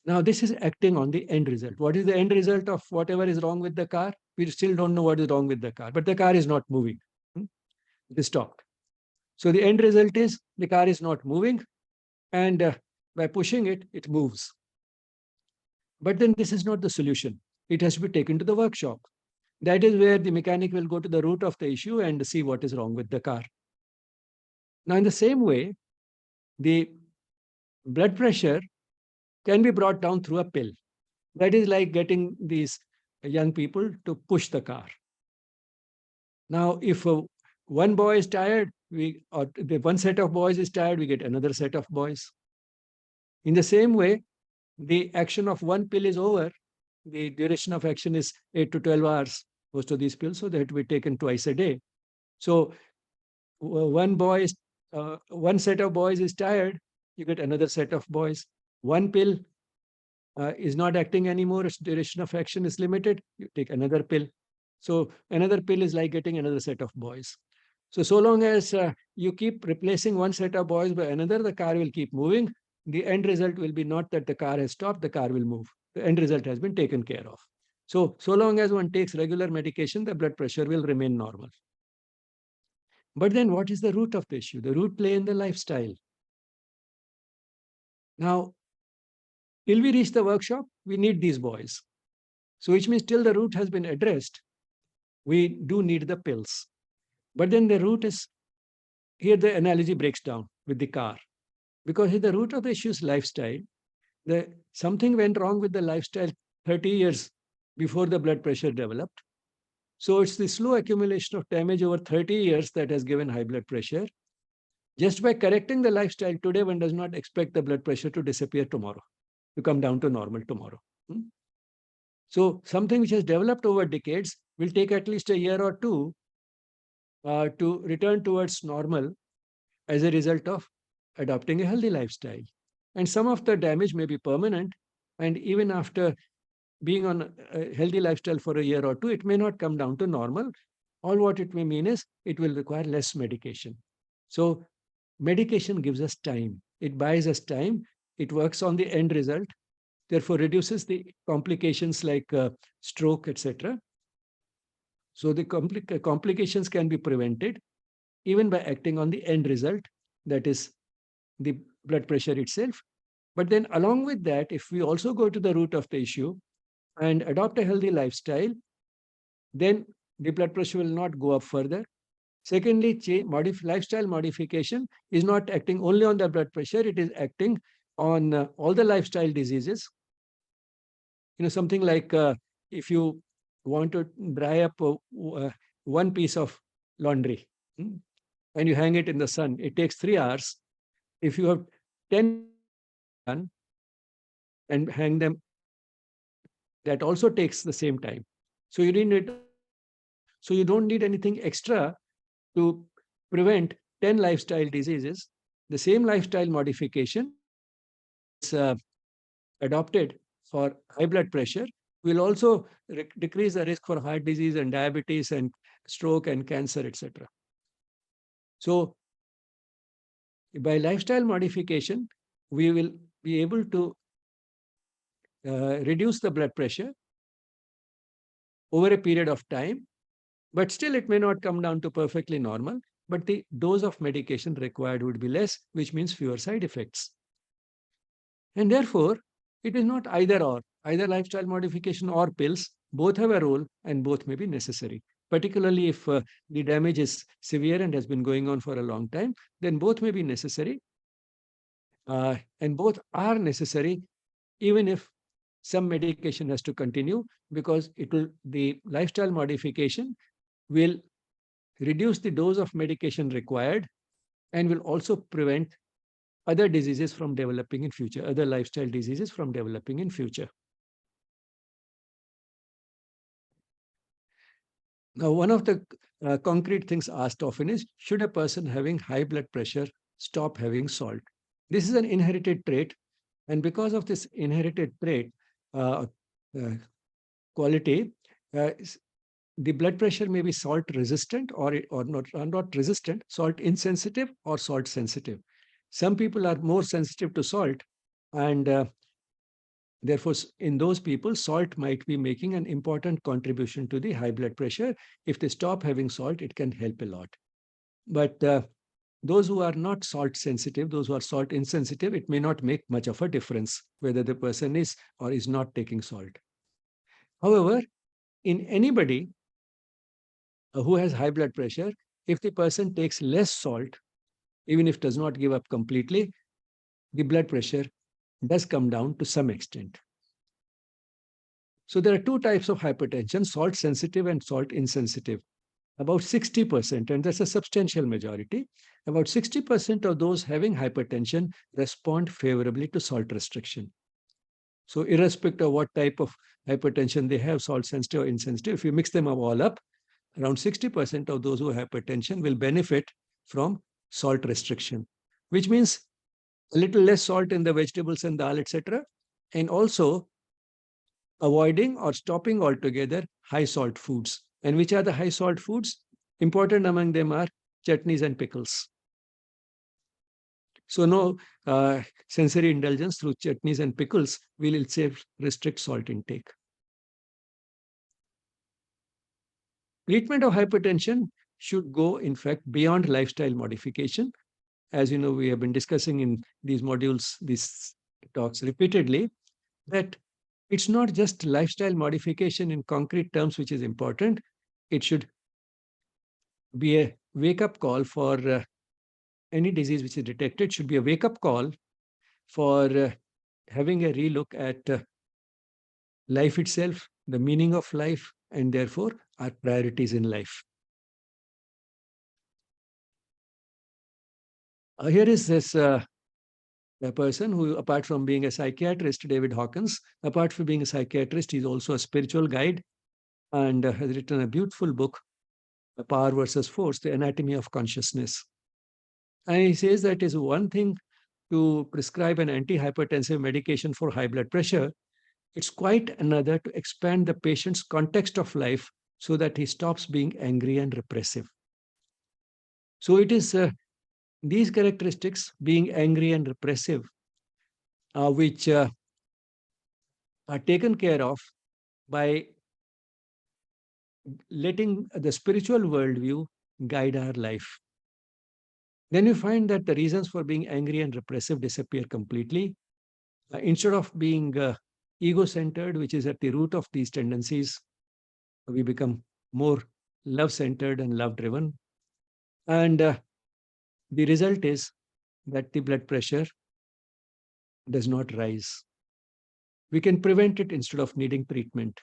Now, this is acting on the end result. What is the end result of whatever is wrong with the car? We still don't know what is wrong with the car, but the car is not moving. It is stopped. So the end result is the car is not moving, and by pushing it, it moves. But then this is not the solution. It has to be taken to the workshop. That is where the mechanic will go to the root of the issue and see what is wrong with the car. Now, in the same way, the blood pressure can be brought down through a pill. That is like getting these young people to push the car. Now, if one boy is tired, or the one set of boys is tired, we get another set of boys. In the same way, the action of one pill is over. The duration of action is 8 to 12 hours, most of these pills, so they have to be taken twice a day. So one set of boys is tired, you get another set of boys. One pill is not acting anymore, its duration of action is limited, you take another pill. So another pill is like getting another set of boys. So long as you keep replacing one set of boys by another, the car will keep moving. The end result will be not that the car has stopped, the car will move. The end result has been taken care of. So long as one takes regular medication, the blood pressure will remain normal. But then what is the root of the issue? The root lay in the lifestyle. Now, till we reach the workshop, we need these boys. So which means till the root has been addressed, we do need the pills. But then the root is, here the analogy breaks down with the car. Because the root of the issue is lifestyle. Something went wrong with the lifestyle 30 years before the blood pressure developed. So it's the slow accumulation of damage over 30 years that has given high blood pressure. Just by correcting the lifestyle today, one does not expect the blood pressure to disappear tomorrow, to come down to normal tomorrow. So something which has developed over decades will take at least a year or two to return towards normal as a result of adopting a healthy lifestyle. And some of the damage may be permanent, and even after being on a healthy lifestyle for a year or two, it may not come down to normal. All what it may mean is it will require less medication. So medication gives us time. It buys us time. It works on the end result, therefore reduces the complications like stroke, etc. So the complications can be prevented even by acting on the end result, that is the blood pressure itself. But then along with that, if we also go to the root of the issue and adopt a healthy lifestyle, then the blood pressure will not go up further. Secondly, lifestyle modification is not acting only on the blood pressure, it is acting on all the lifestyle diseases. Something like if you want to dry up one piece of laundry and you hang it in the sun, it takes 3 hours. If you have 10 done and hang them, that also takes the same time. So you don't need anything extra to prevent 10 lifestyle diseases. The same lifestyle modification is adopted for high blood pressure will also decrease the risk for heart disease and diabetes and stroke and cancer, etc. So by lifestyle modification, we will be able to reduce the blood pressure over a period of time, but still it may not come down to perfectly normal, but the dose of medication required would be less, which means fewer side effects. And therefore, it is not either or, either lifestyle modification or pills. Both have a role and both may be necessary. Particularly if the damage is severe and has been going on for a long time, then both may be necessary. And both are necessary, even if some medication has to continue, because the lifestyle modification will reduce the dose of medication required and will also prevent other diseases from developing in future, other lifestyle diseases from developing in future. Now, one of the concrete things asked often is, should a person having high blood pressure stop having salt? This is an inherited trait, and because of this inherited trait uh, quality, the blood pressure may be salt resistant or not resistant, salt insensitive or salt sensitive. Some people are more sensitive to salt, and therefore, in those people, salt might be making an important contribution to the high blood pressure. If they stop having salt, it can help a lot. But those who are not salt sensitive, those who are salt insensitive, it may not make much of a difference whether the person is or is not taking salt. However, in anybody who has high blood pressure, if the person takes less salt, even if does not give up completely, the blood pressure does come down to some extent. So there are two types of hypertension, salt sensitive and salt insensitive. About 60%, and that's a substantial majority, about 60% of those having hypertension respond favorably to salt restriction. So irrespective of what type of hypertension they have, salt sensitive or insensitive, if you mix them all up, around 60% of those who have hypertension will benefit from salt restriction, which means a little less salt in the vegetables and dal, etc., and also avoiding or stopping altogether high salt foods. And which are the high salt foods? Important among them are chutneys and pickles. So no sensory indulgence through chutneys and pickles will itself restrict salt intake. Treatment of hypertension should go, in fact, beyond lifestyle modification. As you know, we have been discussing in these modules, these talks repeatedly, that it's not just lifestyle modification in concrete terms which is important. It should be a wake-up call for any disease which is detected, should be a wake-up call for having a relook at life itself, the meaning of life, and therefore our priorities in life. Here is this a person who, apart from being a psychiatrist, David Hawkins, apart from being a psychiatrist, he's also a spiritual guide and has written a beautiful book, Power versus Force, The Anatomy of Consciousness. And he says that it is one thing to prescribe an antihypertensive medication for high blood pressure. It's quite another to expand the patient's context of life so that he stops being angry and repressive. So it is these characteristics, being angry and repressive, which are taken care of by letting the spiritual worldview guide our life. Then you find that the reasons for being angry and repressive disappear completely. Instead of being ego-centered, which is at the root of these tendencies, we become more love-centered and love-driven. And the result is that the blood pressure does not rise. We can prevent it instead of needing treatment.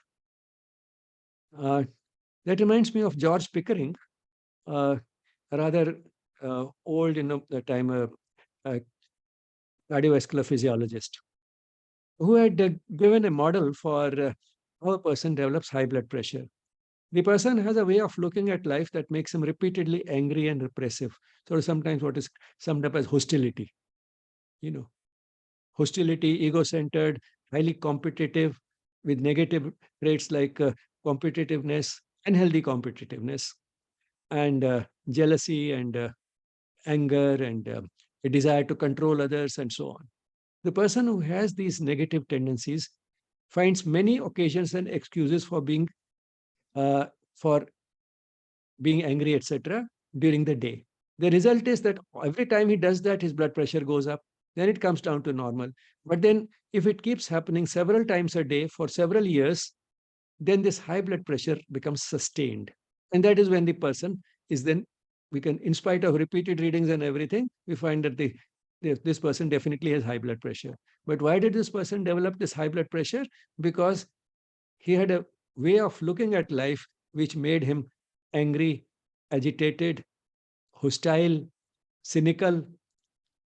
That reminds me of George Pickering, a rather old, the time cardiovascular physiologist, who had given a model for how a person develops high blood pressure. The person has a way of looking at life that makes him repeatedly angry and repressive. So sometimes what is summed up as hostility, hostility, ego-centered, highly competitive, with negative traits like competitiveness, unhealthy competitiveness, and jealousy, and anger, and a desire to control others, and so on. The person who has these negative tendencies finds many occasions and excuses uh, for being angry, etc., during the day. The result is that every time he does that, his blood pressure goes up. Then it comes down to normal. But then, if it keeps happening several times a day for several years, then this high blood pressure becomes sustained. And that is when the person is then, we can, in spite of repeated readings and everything, we find that this person definitely has high blood pressure. But why did this person develop this high blood pressure? Because he had a way of looking at life which made him angry, agitated, hostile, cynical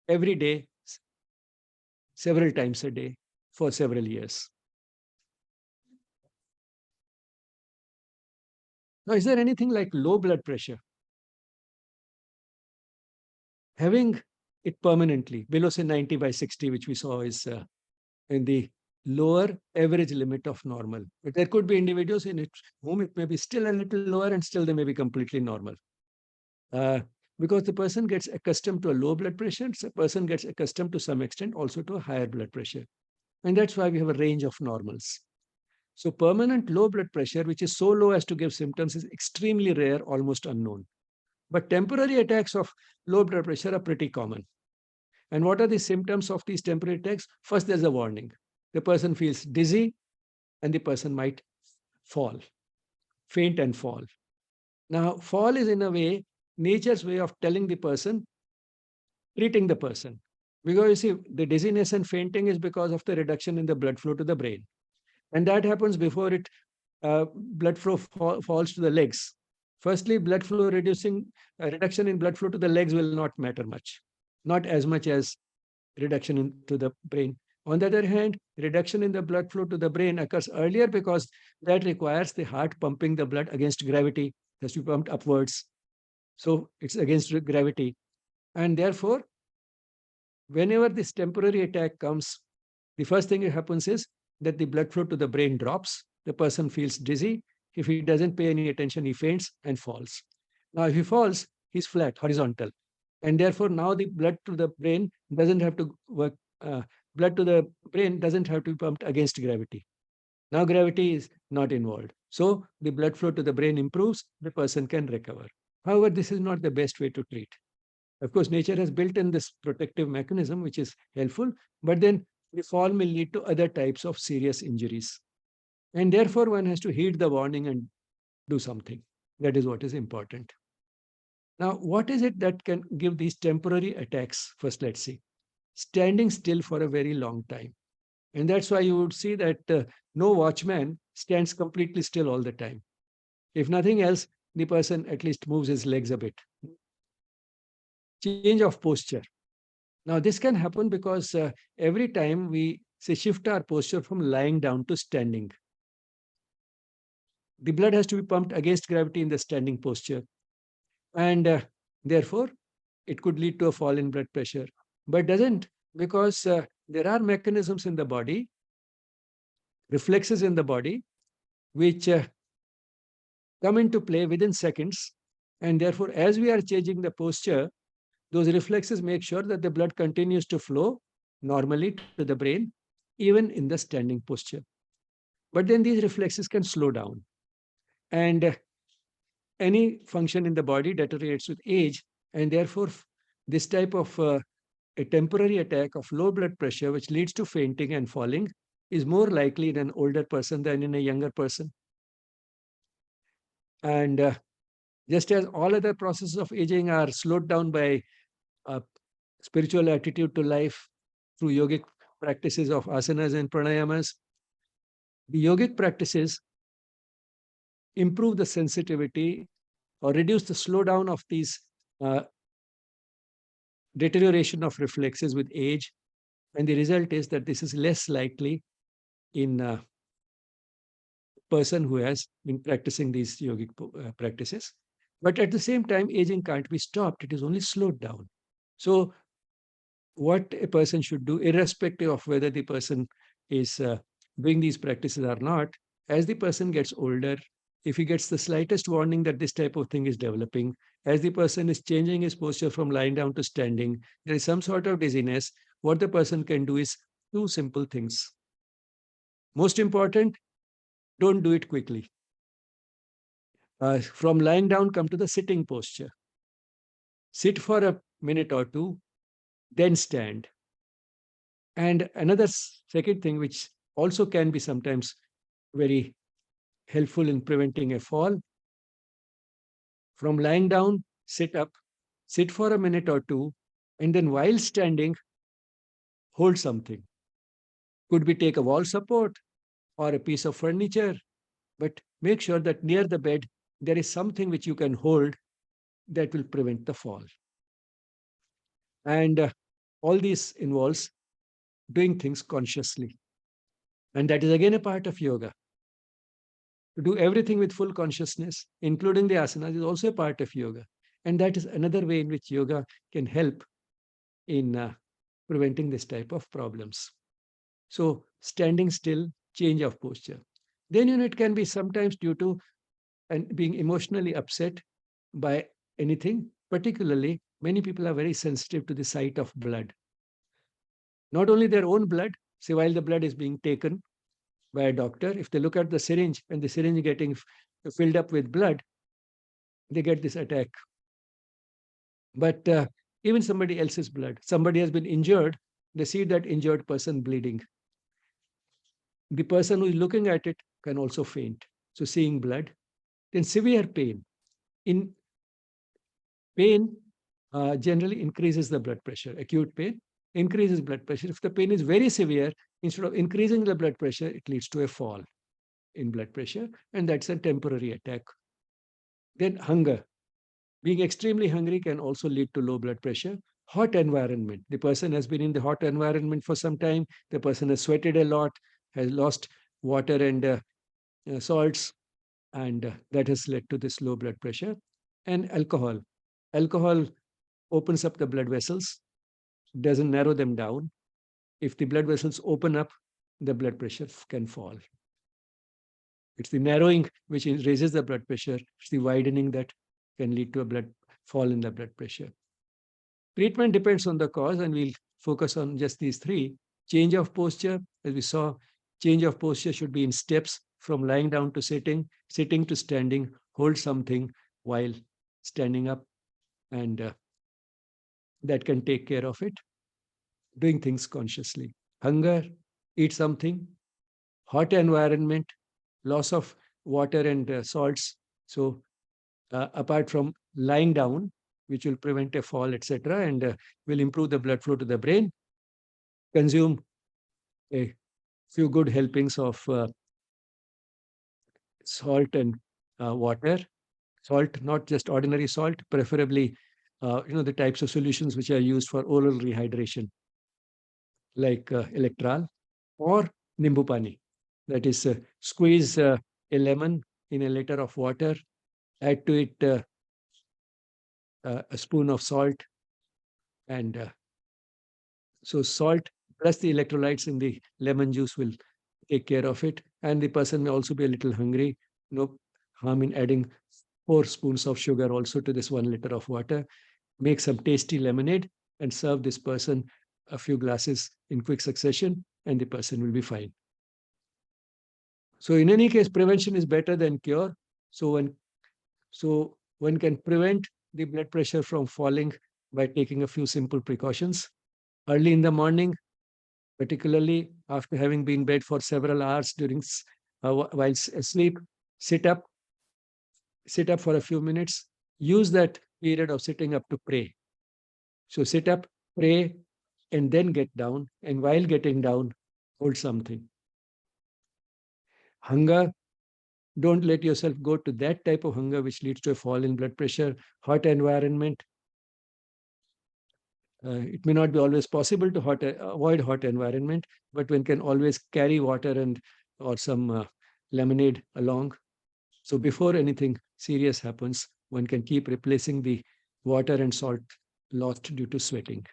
every day, several times a day for several years. Now, is there anything like low blood pressure? Having it permanently below, say, 90/60, which we saw is in the lower average limit of normal. But there could be individuals in it whom it may be still a little lower, and still they may be completely normal. Uh, because the person gets accustomed to a low blood pressure, the person gets accustomed to some extent also to a higher blood pressure. And that's why we have a range of normals. So permanent low blood pressure, which is so low as to give symptoms, is extremely rare, almost unknown. But temporary attacks of low blood pressure are pretty common. And what are the symptoms of these temporary attacks? First, there's a warning. The person feels dizzy, and the person might fall, faint and fall. Now, fall is in a way nature's way of telling the person, treating the person. Because you see, the dizziness and fainting is because of the reduction in the blood flow to the brain. And that happens before blood flow falls to the legs. Firstly, blood flow reduction in blood flow to the legs will not matter much, not as much as reduction into the brain. On the other hand, reduction in the blood flow to the brain occurs earlier because that requires the heart pumping the blood against gravity. It has to be pumped upwards. So it's against gravity. And therefore, whenever this temporary attack comes, the first thing that happens is that the blood flow to the brain drops. The person feels dizzy. If he doesn't pay any attention, he faints and falls. Now, if he falls, he's flat, horizontal. And therefore, now the blood to the brain doesn't have to work. Blood to the brain doesn't have to be pumped against gravity. Now, gravity is not involved. So, the blood flow to the brain improves, the person can recover. However, this is not the best way to treat. Of course, nature has built in this protective mechanism, which is helpful, but then the fall may lead to other types of serious injuries. And therefore, one has to heed the warning and do something. That is what is important. Now, what is it that can give these temporary attacks? First, let's see. Standing still for a very long time. And that's why you would see that no watchman stands completely still all the time. If nothing else, the person at least moves his legs a bit. Change of posture. Now, this can happen because every time we say shift our posture from lying down to standing, the blood has to be pumped against gravity in the standing posture. And therefore, it could lead to a fall in blood pressure. But doesn't, because there are mechanisms in the body, reflexes in the body, which come into play within seconds. And therefore, as we are changing the posture, those reflexes make sure that the blood continues to flow normally to the brain, even in the standing posture. But then these reflexes can slow down. And any function in the body deteriorates with age. And therefore, this type of a temporary attack of low blood pressure, which leads to fainting and falling, is more likely in an older person than in a younger person. And just as all other processes of aging are slowed down by spiritual attitude to life through yogic practices of asanas and pranayamas, the yogic practices improve the sensitivity or reduce the slowdown of these uh, deterioration of reflexes with age. And the result is that this is less likely in a person who has been practicing these yogic practices. But at the same time, aging can't be stopped. It is only slowed down. So what a person should do, irrespective of whether the person is doing these practices or not, as the person gets older, if he gets the slightest warning that this type of thing is developing, as the person is changing his posture from lying down to standing, there is some sort of dizziness, what the person can do is two simple things. Most important, don't do it quickly. From lying down, come to the sitting posture. Sit for a minute or two, then stand. And another second thing, which also can be sometimes very helpful in preventing a fall, from lying down, sit up, sit for a minute or two, and then while standing, hold something. Could be take a wall support or a piece of furniture, but make sure that near the bed, there is something which you can hold that will prevent the fall. And all this involves doing things consciously. And that is again a part of yoga. To do everything with full consciousness, including the asanas, is also a part of yoga. And that is another way in which yoga can help in preventing this type of problems. So standing still, change of posture. Then it can be sometimes due to and being emotionally upset by anything. Particularly, many people are very sensitive to the sight of blood. Not only their own blood, say while the blood is being taken by a doctor, if they look at the syringe and the syringe getting filled up with blood, they get this attack. But even somebody else's blood, somebody has been injured, they see that injured person bleeding. The person who is looking at it can also faint. So seeing blood, then severe pain. In pain, generally increases the blood pressure. Acute pain increases blood pressure. If the pain is very severe, instead of increasing the blood pressure, it leads to a fall in blood pressure, and that's a temporary attack. Then hunger. Being extremely hungry can also lead to low blood pressure. Hot environment. The person has been in the hot environment for some time. The person has sweated a lot, has lost water and salts, and that has led to this low blood pressure. And alcohol. Alcohol opens up the blood vessels, doesn't narrow them down. If the blood vessels open up, the blood pressure can fall. It's the narrowing which raises the blood pressure. It's the widening that can lead to a blood fall in the blood pressure. Treatment depends on the cause, and we'll focus on just these three. Change of posture, as we saw, change of posture should be in steps from lying down to sitting, sitting to standing, hold something while standing up, and that can take care of it. Doing things consciously. Hunger, eat something. Hot environment, loss of water and salts. So apart from lying down, which will prevent a fall, etc., and will improve the blood flow to the brain, consume a few good helpings of salt and water. Salt, not just ordinary salt, preferably the types of solutions which are used for oral rehydration, like electral or nimbu pani. That is, squeeze a lemon in a liter of water, add to it a spoon of salt, and so salt plus the electrolytes in the lemon juice will take care of it. And the person may also be a little hungry. No harm in adding 4 spoons of sugar also to this 1 liter of water. Make some tasty lemonade and serve this person a few glasses in quick succession, and the person will be fine. So in any case, prevention is better than cure. So one can prevent the blood pressure from falling by taking a few simple precautions. Early in the morning, particularly after having been in bed for several hours while asleep, sit up for a few minutes. Use that period of sitting up to pray. So sit up, pray, and then get down. And while getting down, hold something. Hunger, don't let yourself go to that type of hunger which leads to a fall in blood pressure. Hot environment, it may not be always possible to avoid hot environment, but one can always carry water and or some lemonade along. So before anything serious happens, one can keep replacing the water and salt lost due to sweating.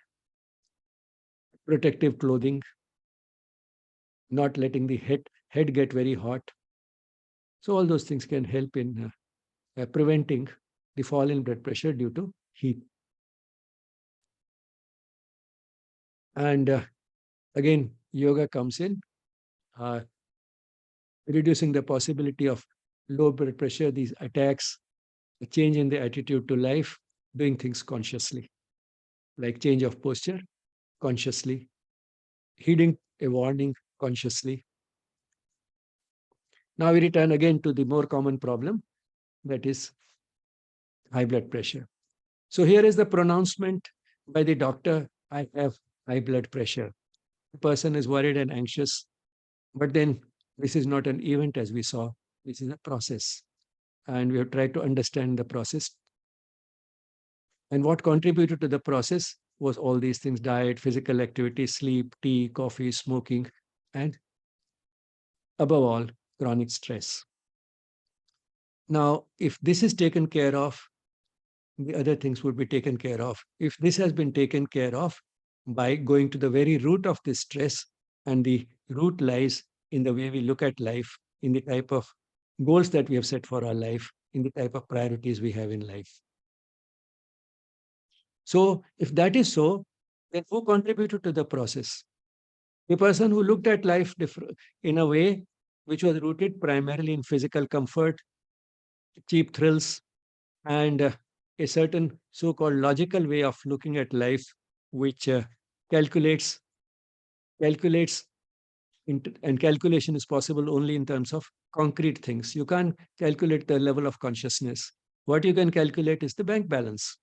Protective clothing, not letting the head get very hot. So all those things can help in preventing the fall in blood pressure due to heat. And again, yoga comes in, uh, reducing the possibility of low blood pressure, these attacks, a change in the attitude to life, doing things consciously, like change of posture consciously, heeding a warning consciously. Now we return again to the more common problem, that is high blood pressure. So here is the pronouncement by the doctor, I have high blood pressure. The person is worried and anxious, but then this is not an event as we saw, this is a process. And we have tried to understand the process. And what contributed to the process was all these things: diet, physical activity, sleep, tea, coffee, smoking, and above all, chronic stress. Now, if this is taken care of, the other things would be taken care of. If this has been taken care of by going to the very root of this stress, and the root lies in the way we look at life, in the type of goals that we have set for our life, in the type of priorities we have in life. So if that is so, then who contributed to the process? The person who looked at life in a way which was rooted primarily in physical comfort, cheap thrills, and a certain so-called logical way of looking at life, which calculates calculates and calculation is possible only in terms of concrete things. You can't calculate the level of consciousness. What you can calculate is the bank balance.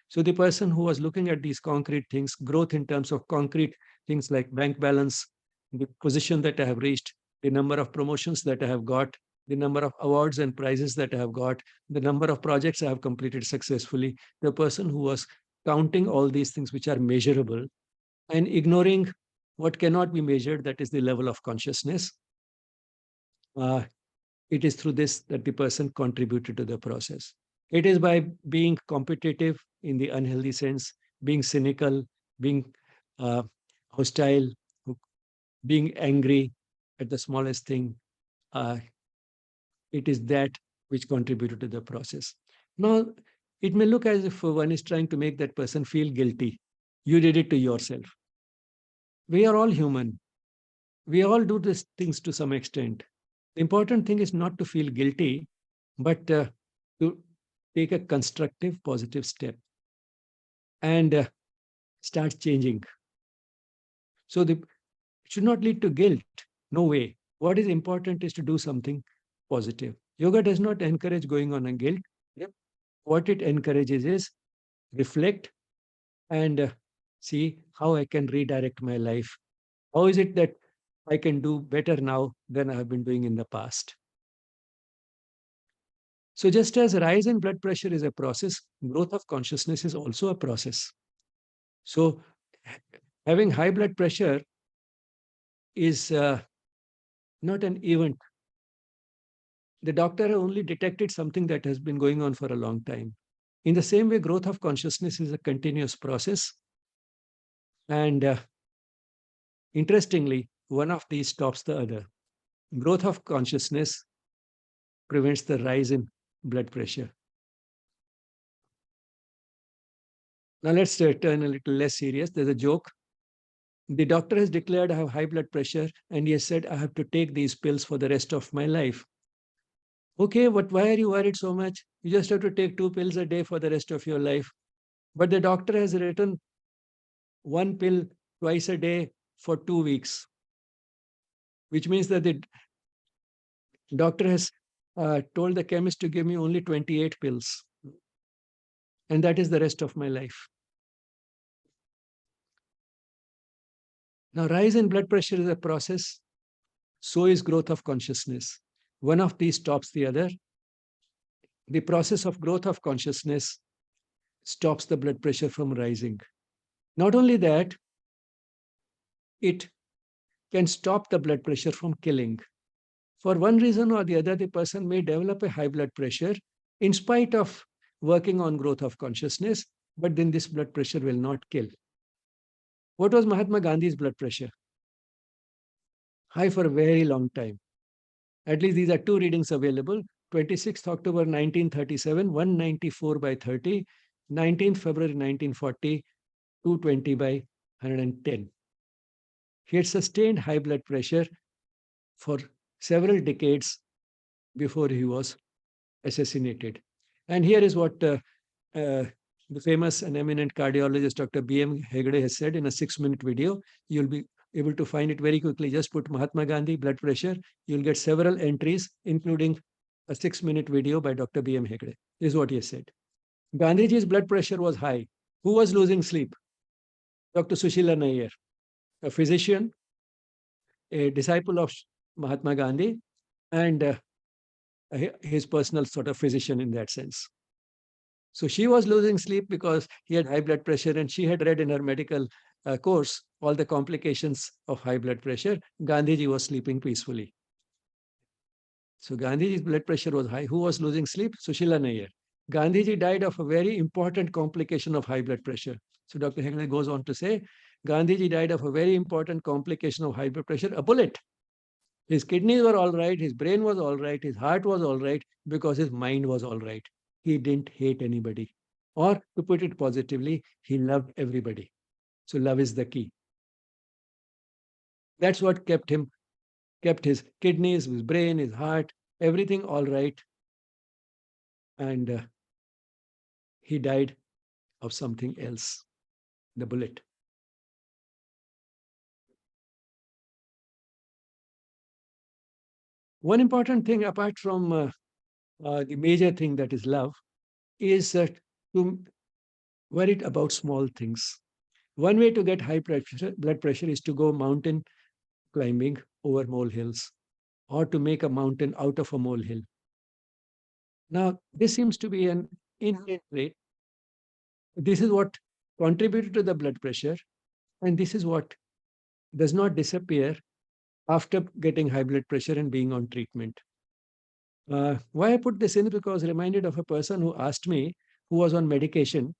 So the person who was looking at these concrete things, growth in terms of concrete things like bank balance, the position that I have reached, the number of promotions that I have got, the number of awards and prizes that I have got, the number of projects I have completed successfully, the person who was counting all these things which are measurable and ignoring what cannot be measured, that is the level of consciousness. It is through this that the person contributed to the process. It is by being competitive in the unhealthy sense, being cynical, being uh, hostile, being angry at the smallest thing. Uh, it is that which contributed to the process. Now, it may look as if one is trying to make that person feel guilty. You did it to yourself. We are all human. We all do these things to some extent. The important thing is not to feel guilty, but to take a constructive, positive step and start changing. So it should not lead to guilt. No way. What is important is to do something positive. Yoga does not encourage going on a guilt. Yep. What it encourages is reflect and see how I can redirect my life. How is it that I can do better now than I have been doing in the past? So just as rise in blood pressure is a process, growth of consciousness is also a process. So having high blood pressure is not an event. The doctor only detected something that has been going on for a long time. In the same way, growth of consciousness is a continuous process. And interestingly, one of these stops the other. Growth of consciousness prevents the rise in blood pressure. Now let's turn a little less serious. There's a joke. The doctor has declared I have high blood pressure, and he has said I have to take these pills for the rest of my life. Okay, but why are you worried so much? You just have to take 2 pills a day for the rest of your life. But the doctor has written 1 pill twice a day for 2 weeks, which means that the doctor has told the chemist to give me only 28 pills. And that is the rest of my life. Now, rise in blood pressure is a process. So is growth of consciousness. One of these stops the other. The process of growth of consciousness stops the blood pressure from rising. Not only that, it can stop the blood pressure from killing. For one reason or the other, the person may develop a high blood pressure in spite of working on growth of consciousness, but then this blood pressure will not kill. What was Mahatma Gandhi's blood pressure? high for a very long time. At least these are two readings available. 26th October 1937, 194 by 30. 19th February 1940, 220 by 110. He had sustained high blood pressure for several decades before he was assassinated. And here is what the famous and eminent cardiologist Dr. B.M. Hegde has said in a 6-minute video. You'll be able to find it very quickly. Just put Mahatma Gandhi blood pressure. You'll get several entries, including a 6-minute video by Dr. B.M. Hegde. This is what he has said. Gandhiji's blood pressure was high. Who was losing sleep? Dr. Sushila Nair, a physician, a disciple of Mahatma Gandhi, and his personal sort of physician in that sense. So she was losing sleep because he had high blood pressure, and she had read in her medical course all the complications of high blood pressure. Gandhiji was sleeping peacefully. So Gandhiji's blood pressure was high. Who was losing sleep? Sushila Nair. Gandhiji died of a very important complication of high blood pressure. So Dr. Hegde goes on to say, Gandhiji died of a very important complication of high blood pressure, a bullet. His kidneys were all right, his brain was all right, his heart was all right, because his mind was all right. He didn't hate anybody. Or to put it positively, he loved everybody. So love is the key. That's what kept his kidneys, his brain, his heart, everything all right. And he died of something else, the bullet. One important thing, apart from the major thing that is love, is to worry about small things. One way to get high blood pressure is to go mountain climbing over molehills, or to make a mountain out of a molehill. Now, this seems to be an innate trait. This is what contributed to the blood pressure, and this is what does not disappear after getting high blood pressure and being on treatment. Why I put this in, because reminded of a person who asked me, who was on medication,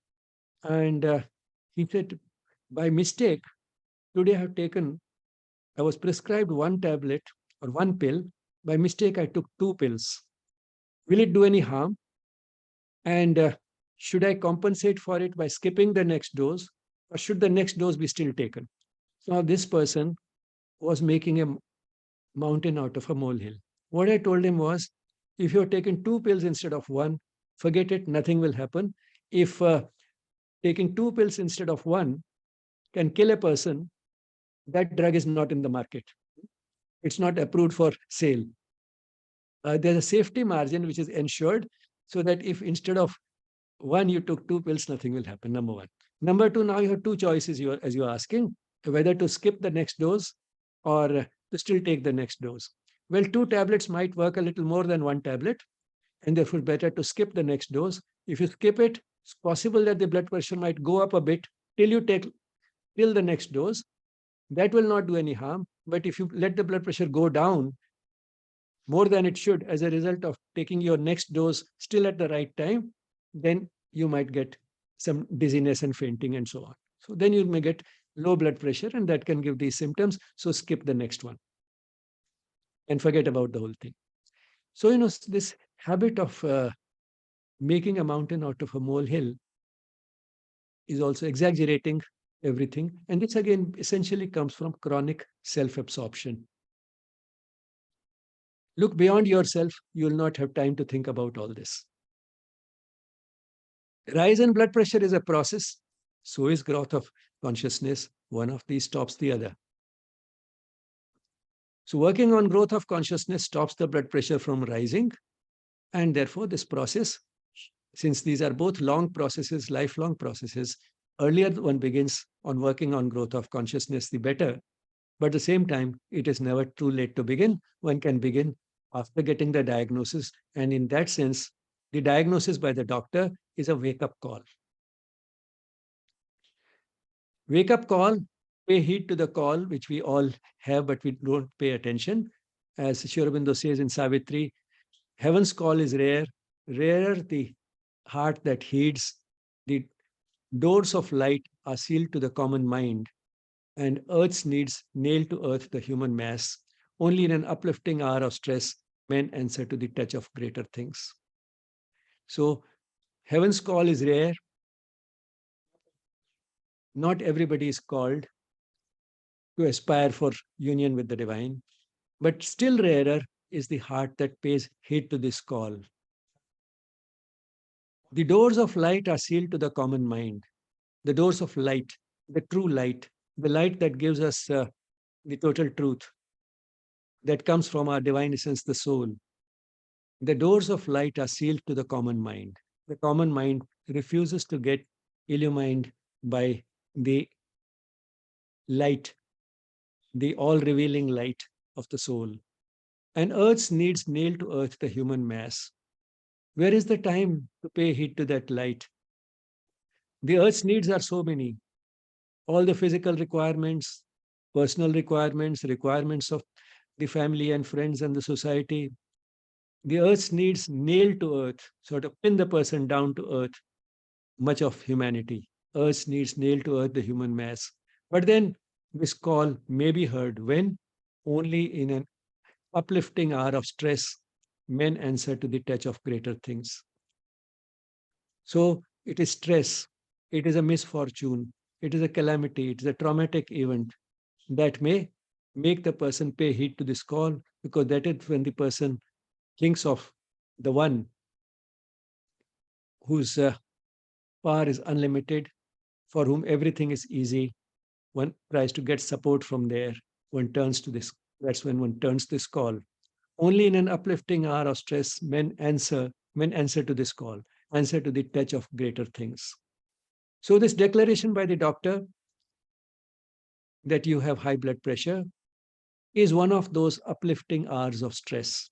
and he said, by mistake, today I was prescribed one tablet or one pill. By mistake, I took two pills. Will it do any harm? And should I compensate for it by skipping the next dose, or should the next dose be still taken? So this person was making a mountain out of a molehill. What I told him was, if you're taking two pills instead of one, forget it, nothing will happen. If taking two pills instead of one can kill a person, that drug is not in the market. It's not approved for sale. There's a safety margin which is ensured, so that if instead of one you took two pills, nothing will happen, number one. Number two, now you have two choices, as you're asking, whether to skip the next dose or to still take the next dose. Well, two tablets might work a little more than one tablet, and therefore better to skip the next dose. If you skip it, it's possible that the blood pressure might go up a bit till the next dose. That will not do any harm. But if you let the blood pressure go down more than it should as a result of taking your next dose still at the right time, then you might get some dizziness and fainting and so on. So then you may get low blood pressure, and that can give these symptoms. So skip the next one and forget about the whole thing. So, this habit of making a mountain out of a molehill is also exaggerating everything. And this again essentially comes from chronic self-absorption. Look beyond yourself, you will not have time to think about all this. Rise in blood pressure is a process, so is growth of consciousness. One of these stops the other. So working on growth of consciousness stops the blood pressure from rising, and therefore this process, since these are both long processes, lifelong processes, earlier one begins on working on growth of consciousness, the better. But at the same time, it is never too late to begin. One can begin after getting the diagnosis. And in that sense, the diagnosis by the doctor is a wake-up call. Wake-up call, pay heed to the call, which we all have, but we don't pay attention. As Sri Aurobindo says in Savitri, heaven's call is rare, rarer the heart that heeds. The doors of light are sealed to the common mind, and earth's needs nail to earth the human mass. Only in an uplifting hour of stress, men answer to the touch of greater things. So, heaven's call is rare. Not everybody is called to aspire for union with the divine, but still rarer is the heart that pays heed to this call. The doors of light are sealed to the common mind. The doors of light, the true light, the light that gives us the total truth that comes from our divine essence, the soul. The doors of light are sealed to the common mind. The common mind refuses to get illumined by the light, the all revealing light of the soul. And earth's needs nail to earth the human mass. Where is the time to pay heed to that light? The earth's needs are so many. All the physical requirements, personal requirements, requirements of the family and friends and the society. The earth's needs nail to earth, sort of pin the person down to earth, much of humanity. Earth's needs nail to earth the human mass. But then this call may be heard when only in an uplifting hour of stress, men answer to the touch of greater things. So it is stress, it is a misfortune, it is a calamity, it is a traumatic event that may make the person pay heed to this call, because that is when the person thinks of the one whose power is unlimited, for whom everything is easy. One tries to get support from there. One turns to this. That's when one turns this call. Only in an uplifting hour of stress, men answer to this call, answer to the touch of greater things. So this declaration by the doctor that you have high blood pressure is one of those uplifting hours of stress.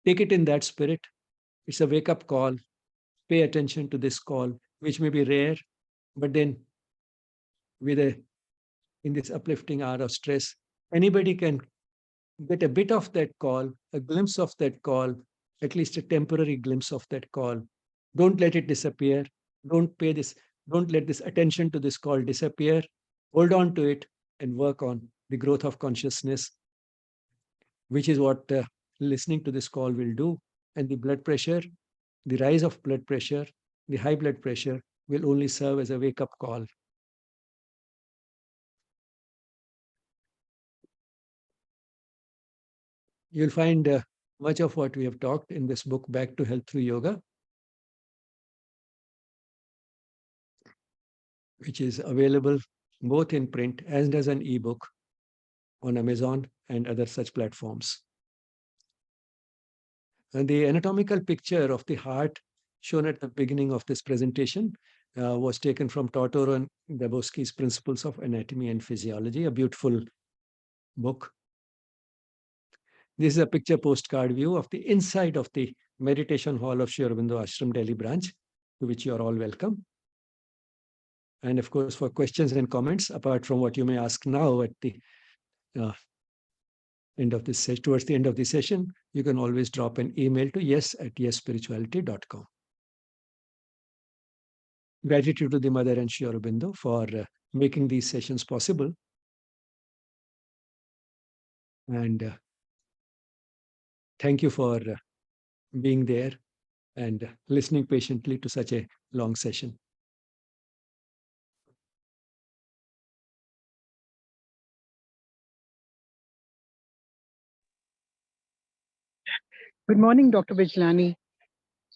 Take it in that spirit. It's a wake-up call. Pay attention to this call, which may be rare, but then with a in this uplifting hour of stress, anybody can get a bit of that call, a glimpse of that call, at least a temporary glimpse of that call. Don't let it disappear. Don't pay this, don't let this attention to this call disappear. Hold on to it and work on the growth of consciousness, which is what listening to this call will do. And the blood pressure, the rise of blood pressure, the high blood pressure will only serve as a wake up call. You'll find much of what we have talked in this book, Back to Health Through Yoga, which is available both in print as as an ebook on Amazon and other such platforms. And the anatomical picture of the heart shown at the beginning of this presentation was taken from Tortoro and Dabrowski's Principles of Anatomy and Physiology, a beautiful book. This is a picture postcard view of the inside of the meditation hall of Sri Aurobindo Ashram Delhi branch, to which you are all welcome. And of course, for questions and comments, apart from what you may ask now at the end of this towards the end of the session, you can always drop an email to yes@yesspirituality.com. Gratitude to the Mother and Sri Aurobindo for making these sessions possible. And thank you for being there and listening patiently to such a long session. Good morning, Dr. Bijlani.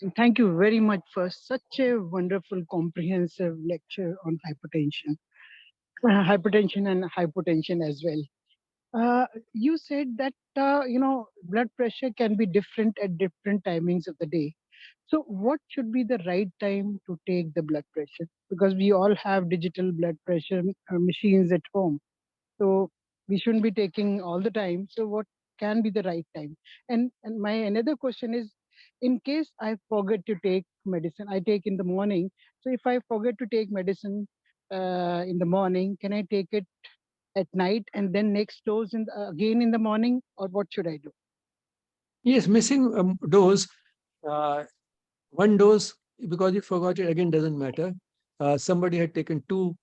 And thank you very much for such a wonderful, comprehensive lecture on hypertension and hypotension as well. You said that, blood pressure can be different at different timings of the day. So what should be the right time to take the blood pressure? Because we all have digital blood pressure machines at home. So we shouldn't be taking all the time. So what can be the right time? And my another question is, in case I forget to take medicine, I take in the morning. So if I forget to take medicine in the morning, can I take it at night and then next dose again in the morning, or what should I do? Yes, missing dose, one dose, because you forgot it again, doesn't matter. Somebody had taken two,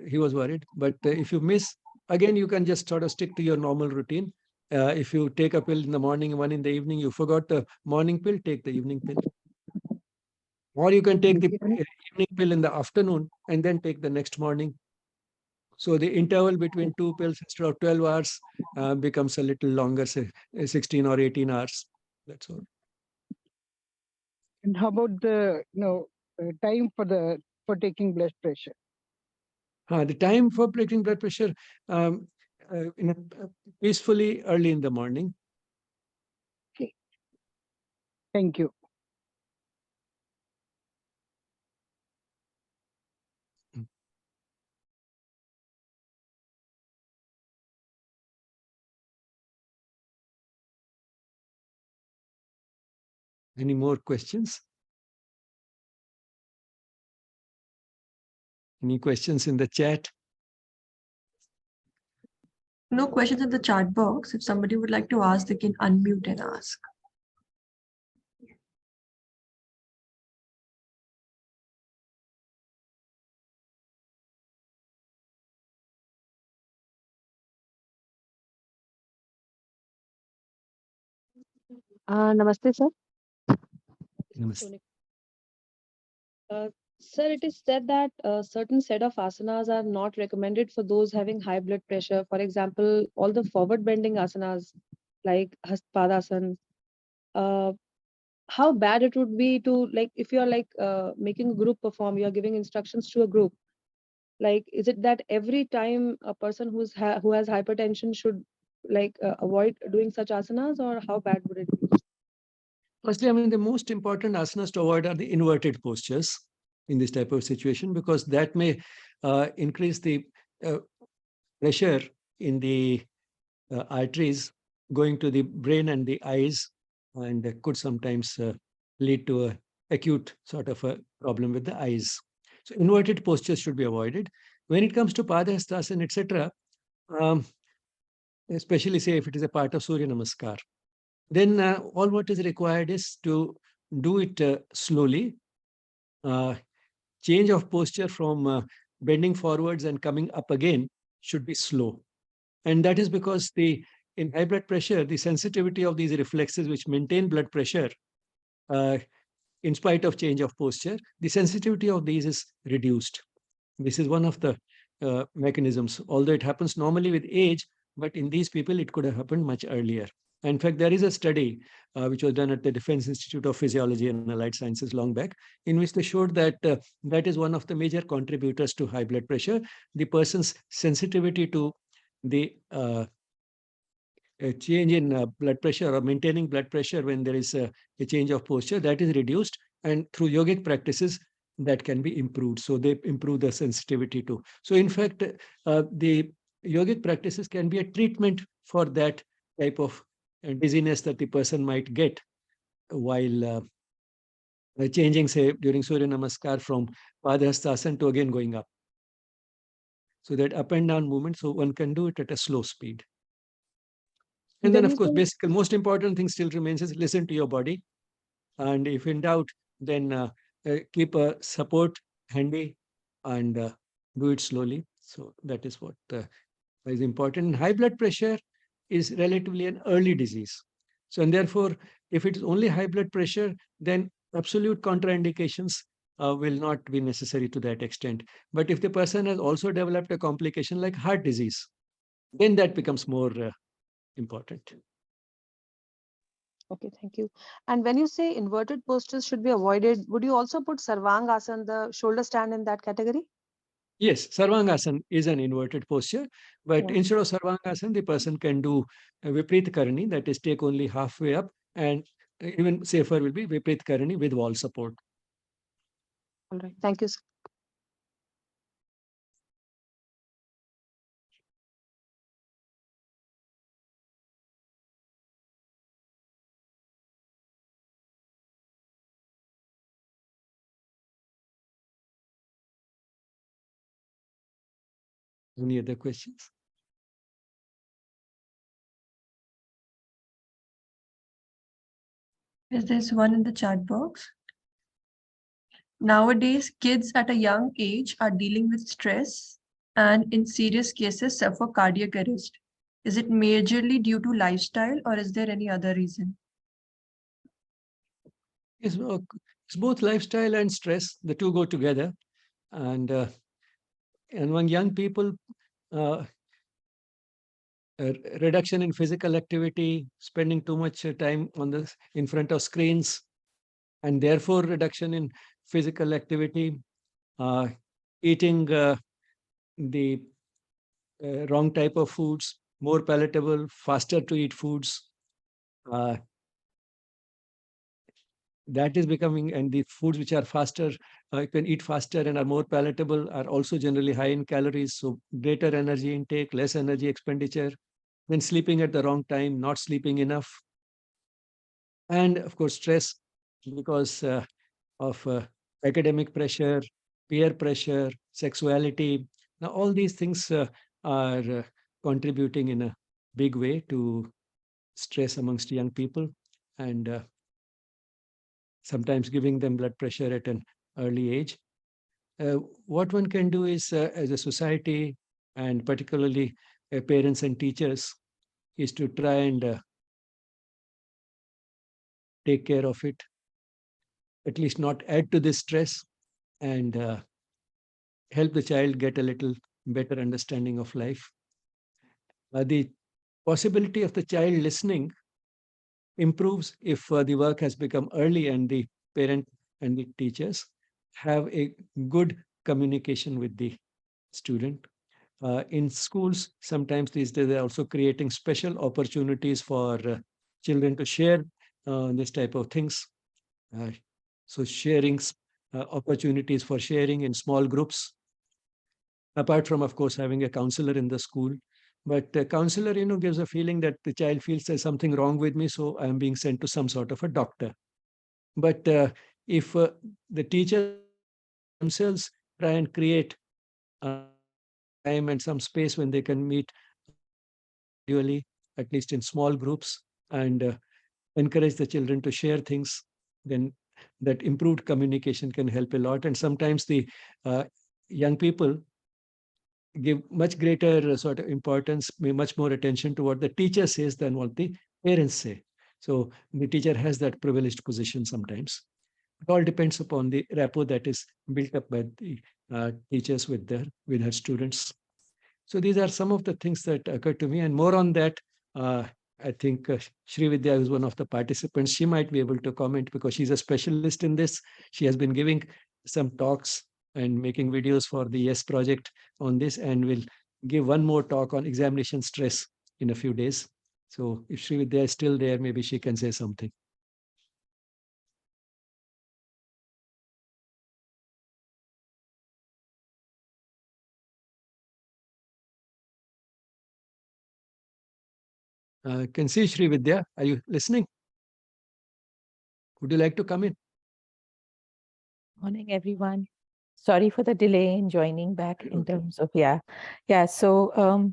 he was worried. But if you miss, again, you can just sort of stick to your normal routine. If you take a pill in the morning, one in the evening, you forgot the morning pill, take the evening pill. Or you can take the evening pill in the afternoon and then take the next morning. So the interval between two pills instead of 12 hours becomes a little longer, say 16 or 18 hours. That's all. And how about the time for taking blood pressure? The time for taking blood pressure um, peacefully early in the morning. Okay. Thank you. Any more questions? Any questions in the chat? No questions in the chat box. If somebody would like to ask, they can unmute and ask. Namaste, sir. Namaste. Sir, it is said that a certain set of asanas are not recommended for those having high blood pressure. For example, all the forward bending asanas like Hastpadasana. Uh, how bad it would be to, like, if you're making a group perform, you're giving instructions to a group. Like, is it that every time a person who has hypertension should avoid doing such asanas, or how bad would it be? Firstly, I mean, the most important asanas to avoid are the inverted postures in this type of situation, because that may increase the pressure in the arteries going to the brain and the eyes, and could sometimes lead to a acute sort of a problem with the eyes. So inverted postures should be avoided. When it comes to Padahastasana, etc., especially say if it is a part of Surya Namaskar, then all what is required is to do it slowly. Change of posture from bending forwards and coming up again should be slow. And that is because in high blood pressure, the sensitivity of these reflexes which maintain blood pressure, in spite of change of posture, the sensitivity of these is reduced. This is one of the mechanisms, although it happens normally with age, but in these people, it could have happened much earlier. In fact, there is a study which was done at the Defense Institute of Physiology and Allied Sciences long back, in which they showed that that is one of the major contributors to high blood pressure. The person's sensitivity to the a change in blood pressure or maintaining blood pressure when there is a change of posture, that is reduced, and through yogic practices that can be improved. So they improve the sensitivity too. So in fact, the yogic practices can be a treatment for that type of dizziness that the person might get while changing, say, during Surya Namaskar from Padahastasana to again going up. So that up and down movement, so one can do it at a slow speed. And then, of course, basically, most important thing still remains is listen to your body. And if in doubt, then keep a support handy and do it slowly. So that is what is important. High blood pressure is relatively an early disease. So, and therefore, if it is only high blood pressure, then absolute contraindications will not be necessary to that extent. But if the person has also developed a complication like heart disease, then that becomes more important. Okay, thank you. And when you say inverted postures should be avoided, would you also put Sarvangasana, the shoulder stand, in that category? Yes, Sarvangasana is an inverted posture, but Yeah. instead of Sarvangasana, the person can do Viparit Karani, that is take only halfway up, and even safer will be Viparit Karani with wall support. All right. Thank you, sir. Any other questions? Is there's one in the chat box? Nowadays, kids at a young age are dealing with stress and in serious cases suffer cardiac arrest. Is it majorly due to lifestyle or is there any other reason? It's both lifestyle and stress. The two go together. And among young people, uh, reduction in physical activity, spending too much time in front of screens, and therefore reduction in physical activity, uh, eating the wrong type of foods, more palatable, faster to eat foods. Uh, that is becoming, and the foods which are faster, you can eat faster and are more palatable, are also generally high in calories. So greater energy intake, less energy expenditure. Then sleeping at the wrong time, not sleeping enough. And of course, stress because of academic pressure, peer pressure, sexuality. Now, all these things are contributing in a big way to stress amongst young people, and sometimes giving them blood pressure at an early age. What one can do is, as a society, and particularly parents and teachers, is to try and take care of it, at least not add to this stress, and help the child get a little better understanding of life. The possibility of the child listening improves if the work has become early and the parent and the teachers have a good communication with the student. In schools, sometimes these days they're also creating special opportunities for children to share this type of things. Uh, so sharing opportunities for sharing in small groups, apart from, of course, having a counselor in the school. But a counselor, gives a feeling that the child feels there's something wrong with me, so I'm being sent to some sort of a doctor. But if the teachers themselves try and create time and some space when they can meet individually, at least in small groups, and encourage the children to share things, then that improved communication can help a lot. And sometimes the uh, young people give much greater sort of importance, much more attention to what the teacher says than what the parents say. So the teacher has that privileged position sometimes. It all depends upon the rapport that is built up by the teachers with her students. So these are some of the things that occur to me, and more on that. Uh, I think Sri Vidya is one of the participants. She might be able to comment because she's a specialist in this. She has been giving some talks and making videos for the YES project on this, and will give one more talk on examination stress in a few days. So if Sri Vidya is still there, maybe she can say something. Can see Sri Vidya. Are you listening? Would you like to come in? Morning, everyone. Sorry for the delay in joining back in Okay. terms of, yeah. Yeah, so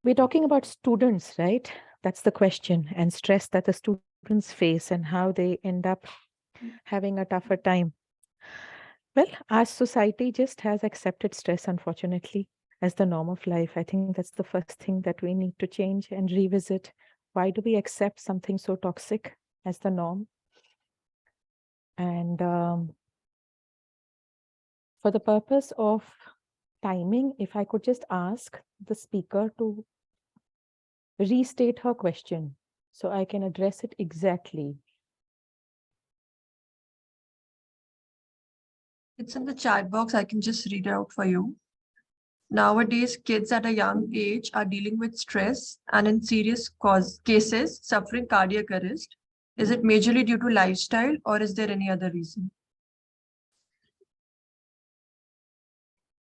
we're talking about students, right? That's the question, and stress that the students face and how they end up having a tougher time. Well, our society just has accepted stress, unfortunately, as the norm of life. I think that's the first thing that we need to change and revisit. Why do we accept something so toxic as the norm? And for the purpose of timing, if I could just ask the speaker to restate her question so I can address it exactly. It's in the chat box. I can just read it out for you. Nowadays, kids at a young age are dealing with stress and in serious cases suffering cardiac arrest. Is it majorly due to lifestyle or is there any other reason?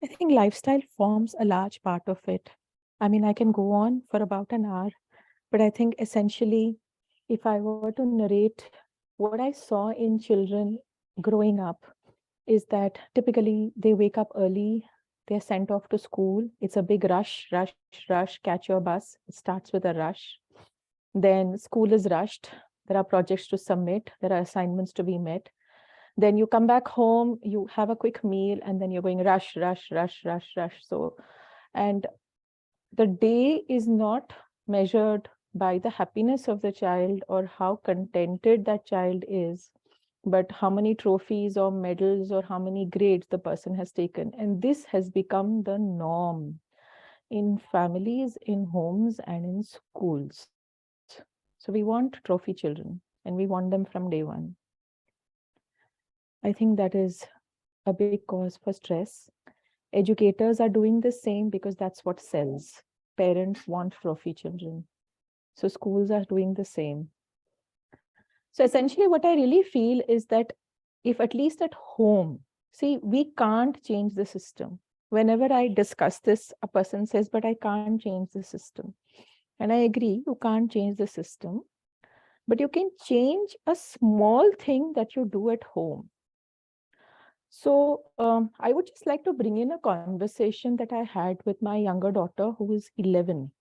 I think lifestyle forms a large part of it. I mean, I can go on for about an hour, but I think essentially, if I were to narrate what I saw in children growing up, is that typically they wake up early, they're sent off to school. It's a big rush, rush, rush, catch your bus. It starts with a rush. Then school is rushed. There are projects to submit, there are assignments to be met. Then you come back home, you have a quick meal, and then you're going rush, rush, rush, rush, rush. So, and the day is not measured by the happiness of the child or how contented that child is, but how many trophies or medals or how many grades the person has taken. And this has become the norm in families, in homes, and in schools. So we want trophy children and we want them from day one. I think that is a big cause for stress. Educators are doing the same because that's what sells. Parents want trophy children. So schools are doing the same. So essentially, what I really feel is that if at least at home, see, we can't change the system. Whenever I discuss this, a person says, but I can't change the system. And I agree, you can't change the system, but you can change a small thing that you do at home. So I would just like to bring in a conversation that I had with my younger daughter, who is 11.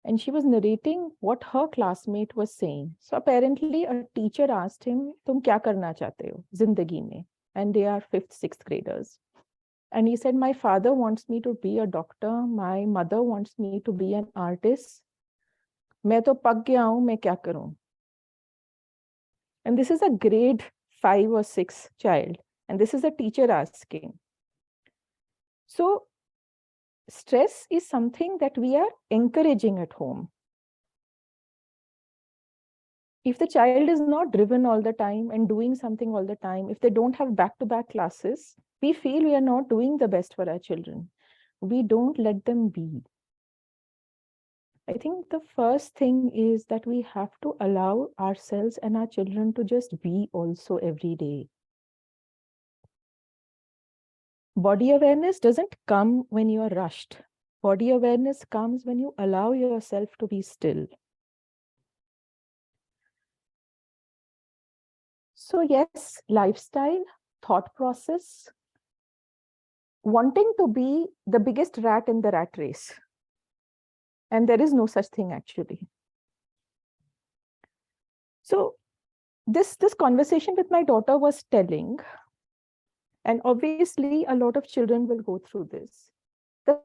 And she was narrating what her classmate was saying. So apparently a teacher asked him, "Tum kya karna chahte ho zindagi mein?" And they are 5th, 6th graders. And he said, "My father wants me to be a doctor. My mother wants me to be an artist. मैं तो पक गया हूं, मैं क्या करूं?" And this is a grade 5 or 6 child. And this is a teacher asking. So stress is something that we are encouraging at home. If the child is not driven all the time and doing something all the time, if they don't have back-to-back classes, we feel we are not doing the best for our children. We don't let them be. I think the first thing is that we have to allow ourselves and our children to just be also every day. Body awareness doesn't come when you are rushed. Body awareness comes when you allow yourself to be still. So yes, lifestyle, thought process, wanting to be the biggest rat in the rat race. And there is no such thing actually. So this conversation with my daughter was telling, and obviously a lot of children will go through this. The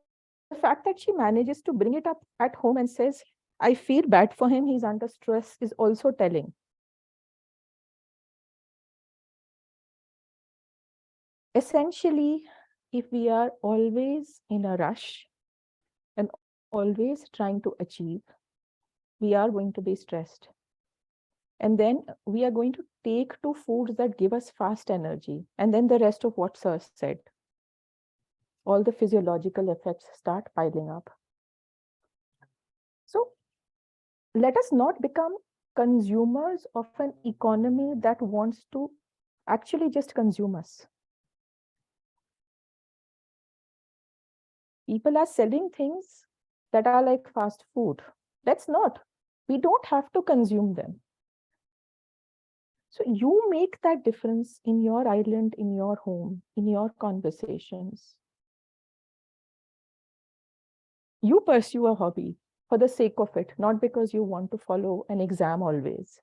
fact that she manages to bring it up at home and says, "I feel bad for him, he's under stress," is also telling. Essentially, if we are always in a rush and always trying to achieve, we are going to be stressed. And then we are going to take to foods that give us fast energy. And then the rest of what Sir said, all the physiological effects start piling up. So let us not become consumers of an economy that wants to actually just consume us. People are selling things that are like fast food. Let's not. We don't have to consume them. So you make that difference in your island, in your home, in your conversations. You pursue a hobby for the sake of it, not because you want to follow an exam always.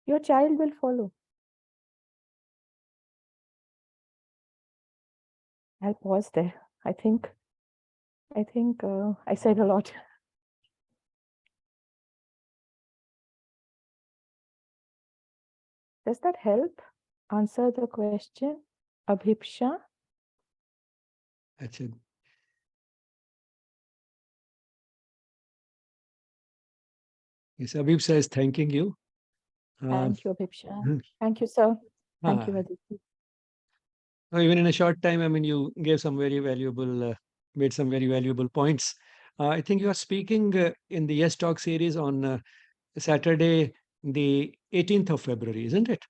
Your child will follow. I'll pause there. I think I said a lot. Does that help answer the question, Abhipsha? That's it. Yes, Abib says thanking you. Thank you, Abhipsha. Thank you, sir. Thank you, Aditi. Even in a short time, I mean, you gave some very valuable, made some very valuable points. I think you are speaking in the Yes Talk series on Saturday, the 18th of February, isn't it?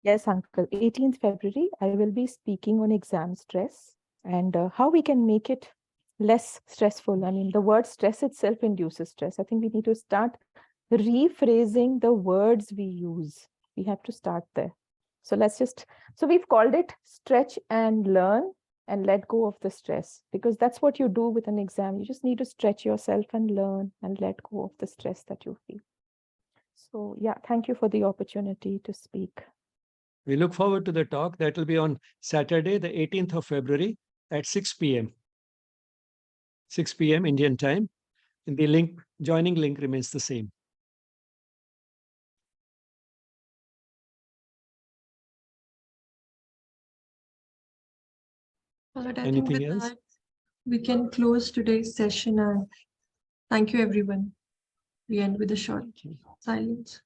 Yes, Uncle. 18th February, I will be speaking on exam stress and how we can make it less stressful. I mean, the word stress itself induces stress. I think we need to start rephrasing the words we use. We have to start there. So so we've called it stretch and learn and let go of the stress, because that's what you do with an exam. You just need to stretch yourself and learn and let go of the stress that you feel. So yeah, thank you for the opportunity to speak. We look forward to the talk. That will be on Saturday, the 18th of February at 6 p.m. 6 p.m. Indian time. And the joining link remains the same. All right, I think Anything with else? that, we can close today's session and thank you, everyone. We end with a short Thank you. silence.